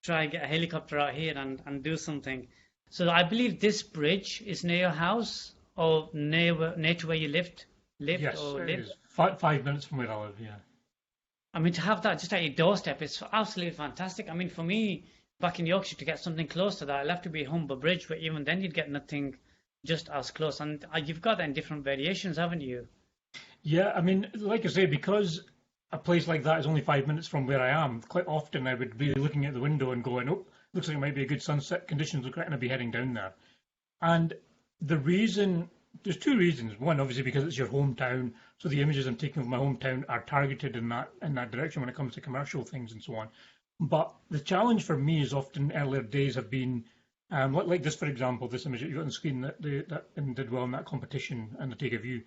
try and get a helicopter out here and do something. So I believe this bridge is near your house or near to where you lived Yes, or it lived. is 5 minutes from where I live, yeah. I mean, to have that just at your doorstep is absolutely fantastic. I mean, for me, back in Yorkshire, to get something close to that, I'll have to be Humber Bridge, but even then you'd get nothing just as close. And you've got that in different variations, haven't you? Yeah, I mean, like I say, because a place like that is only 5 minutes from where I am, quite often I would be looking at the window and going, oh, looks like it might be a good sunset conditions, we're going to be heading down there. And there's two reasons. One, obviously, because it's your hometown, so the images I'm taking of my hometown are targeted in that direction when it comes to commercial things and so on. But the challenge for me is often earlier days have been, like this, for example, this image that you got on the screen that did well in that competition and the take of you.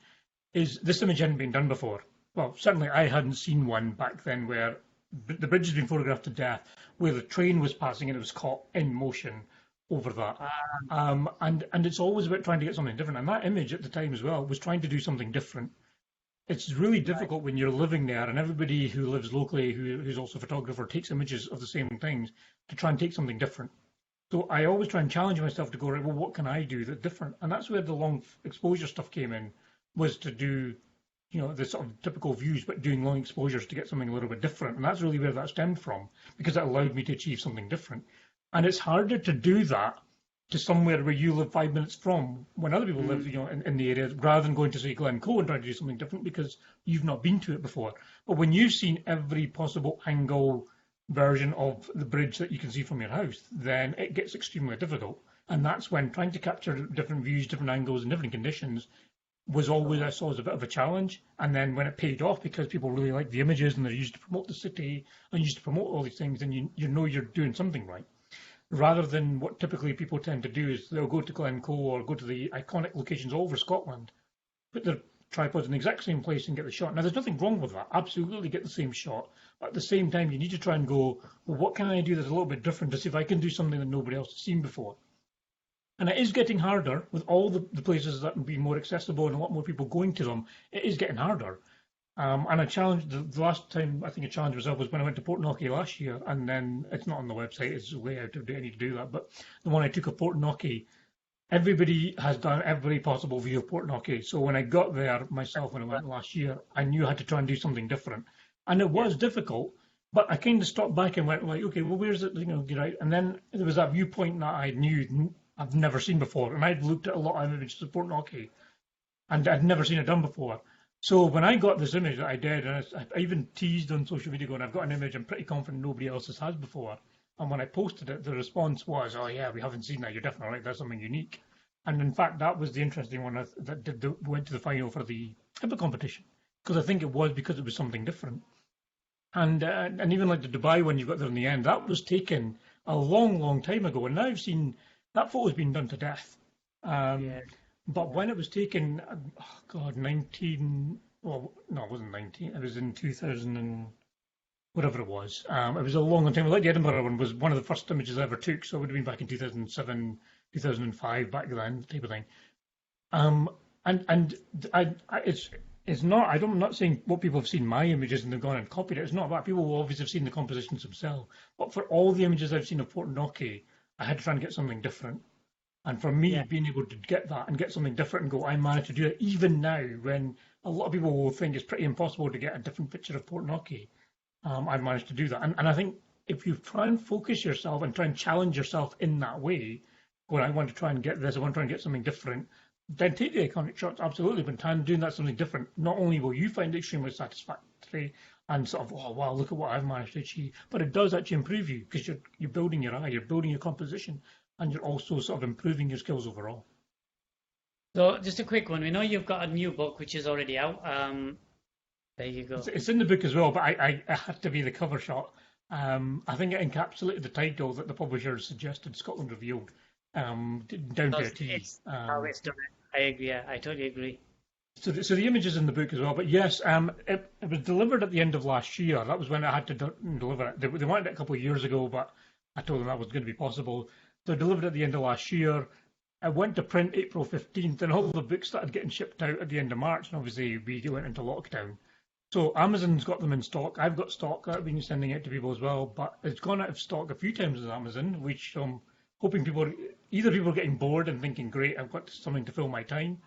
is this image hadn't been done before. Well, certainly I hadn't seen one back then where the bridge has been photographed to death, where the train was passing and it was caught in motion over that. Ah, And it's always about trying to get something different. And that image at the time as well was trying to do something different. It's really right. difficult when you're living there and everybody who lives locally, who's also a photographer, takes images of the same things to try and take something different. So I always try and challenge myself to go, right, well, what can I do that's different? And that's where the long exposure stuff came in, was to do, the sort of typical views, but doing long exposures to get something a little bit different. And that's really where that stemmed from, because it allowed me to achieve something different. And it's harder to do that to somewhere where you live 5 minutes from when other people live, Mm, in the area, rather than going to, say, Glencoe and trying to do something different because you've not been to it before. But when you've seen every possible angle version of the bridge that you can see from your house, then it gets extremely difficult. And that's when trying to capture different views, different angles, and different conditions was always, I saw, as a bit of a challenge. And then when it paid off because people really like the images and they're used to promote the city and used to promote all these things, then you know you're doing something right. Rather than what typically people tend to do is they'll go to Glencoe or go to the iconic locations all over Scotland, put their tripods in the exact same place and get the shot. Now, there's nothing wrong with that. Absolutely get the same shot. But at the same time, you need to try and go, well, what can I do that's a little bit different to see if I can do something that nobody else has seen before? And it is getting harder with all the places that will be more accessible and a lot more people going to them. It is getting harder. And I challenged the last time I think I challenged myself was when I went to Portnocky last year, and then it's not on the website. It's way out of date. I need to do that. But the one I took of Portnocky, everybody has done every possible view of Portnocky. So when I got there myself when I went last year, I knew I had to try and do something different, and it yeah. was difficult. But I kind of stopped back and went like, okay, well, where's it? Right? And then there was that viewpoint that I knew I've never seen before, and I'd looked at a lot of images of Portnocky, and I'd never seen it done before. So when I got this image that I did, and I even teased on social media going, I've got an image I'm pretty confident nobody else has before. And when I posted it, the response was, oh yeah, we haven't seen that. You're definitely right. That's something unique. And in fact, that was the interesting one that went to the final for the HIPAA competition. Because I think it was because it was something different. And even like the Dubai one you got there in the end, that was taken a long, long time ago. And now I've seen that photo's been done to death. Um, Yeah. but when it was taken, oh God, 19, well, no, it wasn't 19, it was in 2000 and whatever it was. It was a long, long time. Like the Edinburgh one was one of the first images I ever took, so it would have been back in 2007, 2005, back then, type of thing. Um, and it's not. I'm not saying what people have seen my images and they've gone and copied it. It's not that. People will obviously have seen the compositions themselves. But for all the images I've seen of Portnocky, I had to try and get something different. And for me, Yeah. being able to get that and get something different and go, I managed to do it even now when a lot of people will think it's pretty impossible to get a different picture of Portnocky. I've managed to do that. And I think if you try and focus yourself and try and challenge yourself in that way, when I want to try and get this, I want to try and get something different, then take the iconic shots, absolutely. But try and doing that something different, not only will you find it extremely satisfactory and sort of, oh wow, look at what I've managed to achieve, but it does actually improve you because you're building your eye, you're building your composition, and you're also sort of improving your skills overall. So just a quick one. We know you've got a new book which is already out. There you It's, go. it's in the book as well, but I had to be the cover shot. I think it encapsulated the title that the publisher suggested, Scotland Revealed, down So to a T. it's how it's done it. I agree. Yeah, I totally agree. So the image is in the book as well. But yes, it was delivered at the end of last year. That was when I had to deliver it. They wanted it a couple of years ago, but I told them that was going to be possible. So I delivered it at the end of last year. I went to print April 15th, and all the books started getting shipped out at the end of March. And obviously, we went into lockdown. So Amazon's got them in stock. I've got stock. I've been sending it to people as well, but it's gone out of stock a few times on Amazon, which I'm hoping people are getting bored and thinking, great, I've got something to fill my time,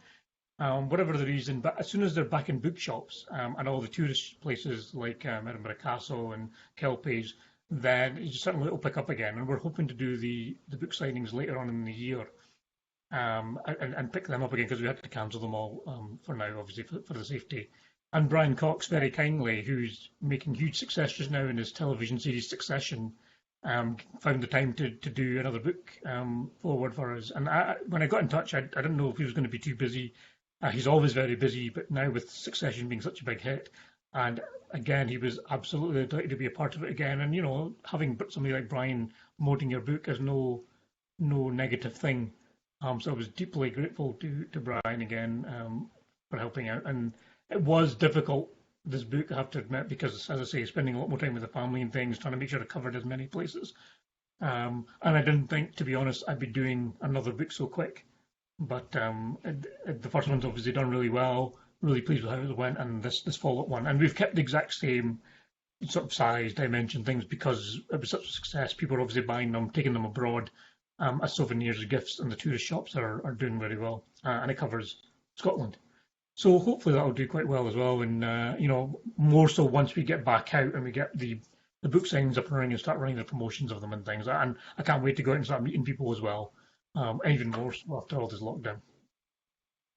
whatever the reason. But as soon as they're back in bookshops and all the tourist places like Edinburgh Castle and Kelpies, then certainly it'll pick up again. And we're hoping to do the book signings later on in the year and pick them up again because we had to cancel them all for now, obviously, for the safety. And Brian Cox, very kindly, who's making huge success just now in his television series Succession, found the time to do another book forward for us. And when I got in touch, I didn't know if he was going to be too busy. He's always very busy, but now with Succession being such a big hit, and again, he was absolutely delighted to be a part of it again. And having somebody like Brian promoting your book is no negative thing. So I was deeply grateful to Brian again for helping out. And it was difficult, this book, I have to admit, because, as I say, spending a lot more time with the family and things, trying to make sure I covered as many places. And I didn't think, to be honest, I'd be doing another book so quick. But the first one's obviously done really well. Really pleased with how it went, and this follow-up one. And we've kept the exact same sort of size, dimension, things because it was such a success. People are obviously buying them, taking them abroad as souvenirs, as gifts, and the tourist shops are doing very well. And it covers Scotland. So hopefully that'll do quite well as well. And more so once we get back out and we get the book signings up and running and start running the promotions of them and things. And I can't wait to go out and start meeting people as well. Even more so after all this lockdown.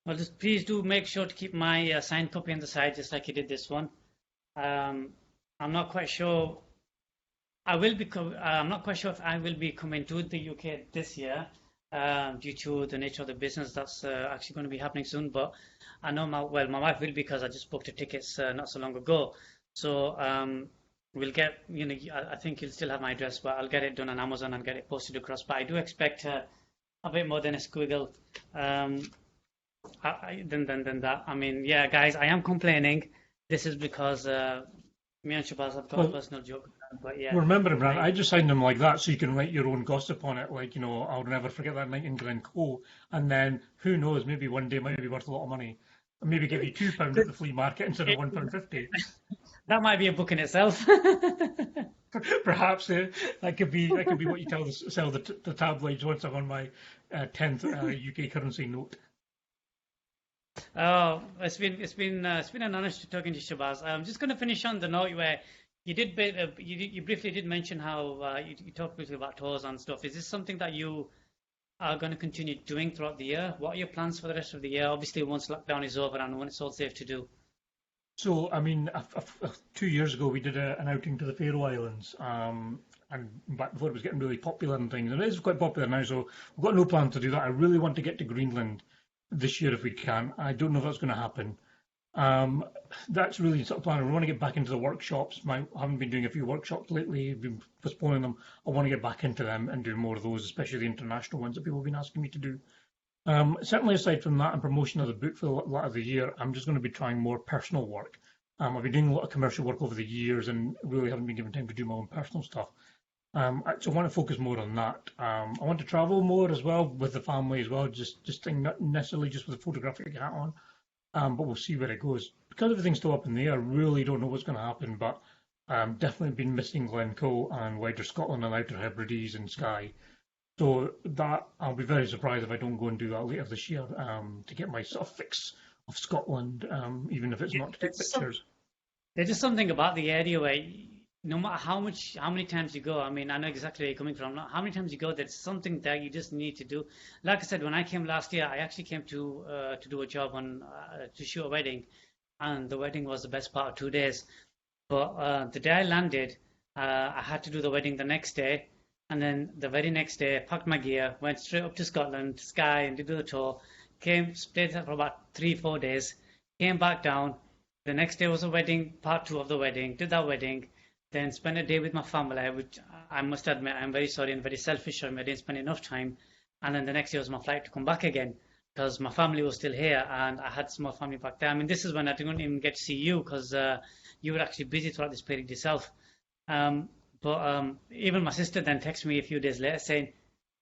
Well, just please do make sure to keep my signed copy on the side, just like you did this one. I'm not quite sure. I'm not quite sure if I will be coming to the UK this year due to the nature of the business that's actually going to be happening soon. But I know my wife will because I just booked the tickets not so long ago. So we'll get, I think you'll still have my address, but I'll get it done on Amazon and get it posted across. But I do expect a bit more than a squiggle. Than that. I mean, yeah, guys, I am complaining. This is because me and Shahbaz have got a personal joke. But yeah. Well, remember, Brad, I just signed them like that so you can write your own gossip on it. Like, I'll never forget that night in Glencoe. And then, who knows, maybe one day it might be worth a lot of money. And maybe give you £2 at the flea market instead of £1.50. That might be a book in itself. Perhaps that could be what you sell the tabloids once I'm on my 10th UK currency note. Oh, it's been an honor talking to Shahbaz. I'm just going to finish on the note where you briefly did mention how you talked briefly about tours and stuff. Is this something that you are going to continue doing throughout the year? What are your plans for the rest of the year? Obviously, once lockdown is over and when it's all safe to do. So, I mean, 2 years ago we did an outing to the Faroe Islands, and back before it was getting really popular and things, and it is quite popular now. So we've got no plan to do that. I really want to get to Greenland this year if we can. I don't know if that's going to happen. That's really sort of planning. We want to get back into the workshops. I haven't been doing a few workshops lately. I've been postponing them. I want to get back into them and do more of those, especially the international ones that people have been asking me to do. Certainly aside from that and promotion of the book for the lot of the year, I'm just going to be trying more personal work. I've been doing a lot of commercial work over the years and really haven't been given time to do my own personal stuff. So I want to focus more on that. I want to travel more as well with the family as well, just not necessarily just with a photographic hat on, but we'll see where it goes. Because everything's still up in the air, I really don't know what's going to happen, but definitely been missing Glencoe and wider Scotland and Outer Hebrides and Skye. So that I'll be very surprised if I don't go and do that later this year to get my sort of fix of Scotland, even if it's not to take pictures. There's just something about the area where no matter how many times you go, I mean, I know exactly where you're coming from. How many times you go, there's something that you just need to do. Like I said, when I came last year, I actually came to do a job to shoot a wedding, and the wedding was the best part of 2 days. But the day I landed, I had to do the wedding the next day. And then the very next day, packed my gear, went straight up to Scotland, Skye, and did the tour. Stayed there for about 3-4 days. Came back down. The next day was a wedding, part 2 of the wedding. Did that wedding. Then spent a day with my family, which I must admit I'm very sorry and very selfish of me. I didn't spend enough time. And then the next day was my flight to come back again because my family was still here and I had some more family back there. I mean, this is when I didn't even get to see you because you were actually busy throughout this period yourself. But even my sister then texted me a few days later saying,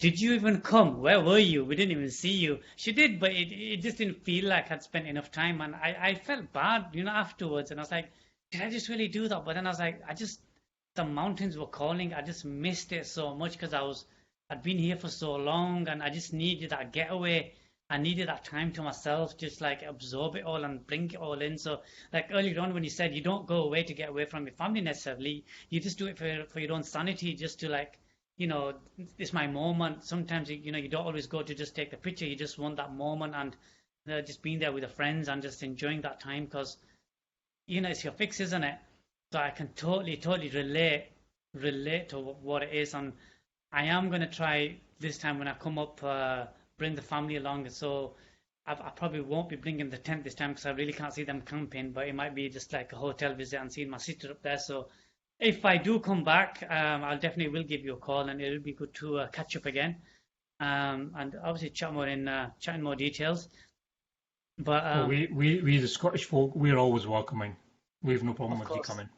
"Did you even come? Where were you? We didn't even see you." She did, but it just didn't feel like I'd spent enough time. And I felt bad, afterwards. And I was like, did I just really do that? But then I was like, the mountains were calling. I just missed it so much because I'd been here for so long and I just needed that getaway. I needed that time to myself, just like absorb it all and bring it all in. So like earlier on when you said you don't go away to get away from your family necessarily, you just do it for your own sanity, just to like, it's my moment. Sometimes, you don't always go to just take the picture. You just want that moment and just being there with the friends and just enjoying that time because, it's your fix, isn't it? So I can totally relate to what it is. And I am going to try this time when I come up, bring the family along. So I probably won't be bringing the tent this time because I really can't see them camping, but it might be just like a hotel visit and seeing my sister up there. So if I do come back, I'll definitely will give you a call and it'll be good to catch up again and obviously chat in more details. But Well, we the Scottish folk, we're always welcoming. We have no problem of with you course, coming.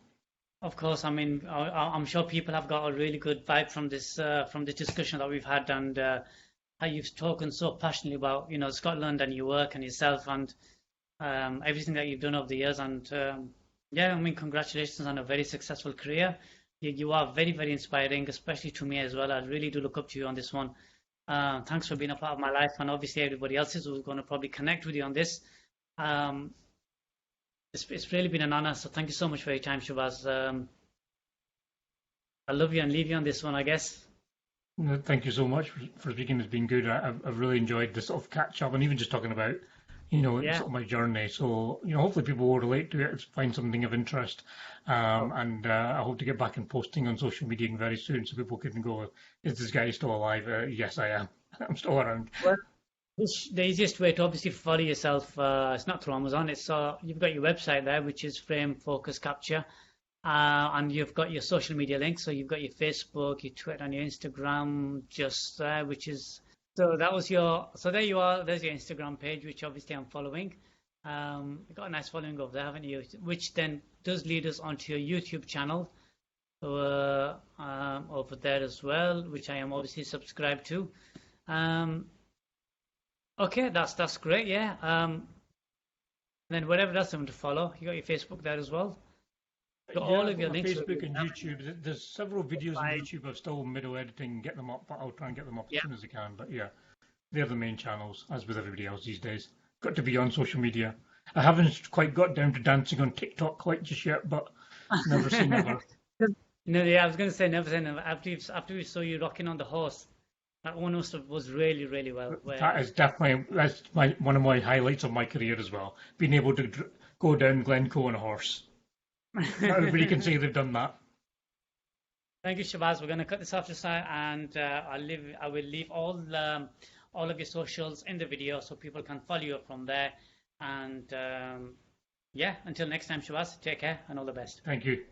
of course, I mean, I'm sure people have got a really good vibe from this discussion that we've had, and how you've spoken so passionately about, Scotland and your work and yourself and everything that you've done over the years. And yeah, I mean, congratulations on a very successful career. You are very, very inspiring, especially to me as well. I really do look up to you on this one. Thanks for being a part of my life, and obviously everybody else is who's going to probably connect with you on this. Um, it's really been an honor. So thank you so much for your time, Shubhas. I love you and leave you on this one, I guess. No, thank you so much for speaking. It's been good. I've really enjoyed this sort of catch up and even just talking about, Yeah. sort of my journey. So, hopefully people will relate to it, find something of interest. Oh, And I hope to get back and posting on social media very soon so people can go, is this guy still alive? Yes, I am. I'm still around. well, the easiest way to obviously follow yourself, it's not through Amazon. It's you've got your website there, which is Frame Focus Capture, and you've got your social media links. So you've got your Facebook, your Twitter, and your Instagram just there, which is so that was your. So there you are. There's your Instagram page, which obviously I'm following. You've got a nice following over there, haven't you? Which then does lead us onto your YouTube channel over there as well, which I am obviously subscribed to. Um, Okay, that's great. Yeah. Then whatever else I'm to follow, you got your Facebook there as well. Got Yeah, all I've of got your my links. Facebook and YouTube. There's several videos on Fine. YouTube. I'm still middle editing, get them up, but I'll try and get them up as Yeah. soon as I can. But yeah, they're the main channels, as with everybody else these days. Got to be on social media. I haven't quite got down to dancing on TikTok quite just yet, but never say never. No, yeah, I was going to say never say never. After we saw you rocking on the horse, that one was really really well. That is definitely one of my highlights of my career as well. Being able to go down Glencoe on a horse. Not everybody can say they've done that. Thank you, Shabazz. We're going to cut this off just now, and I will leave all of your socials in the video so people can follow you from there. And yeah, until next time, Shabazz, take care and all the best. Thank you.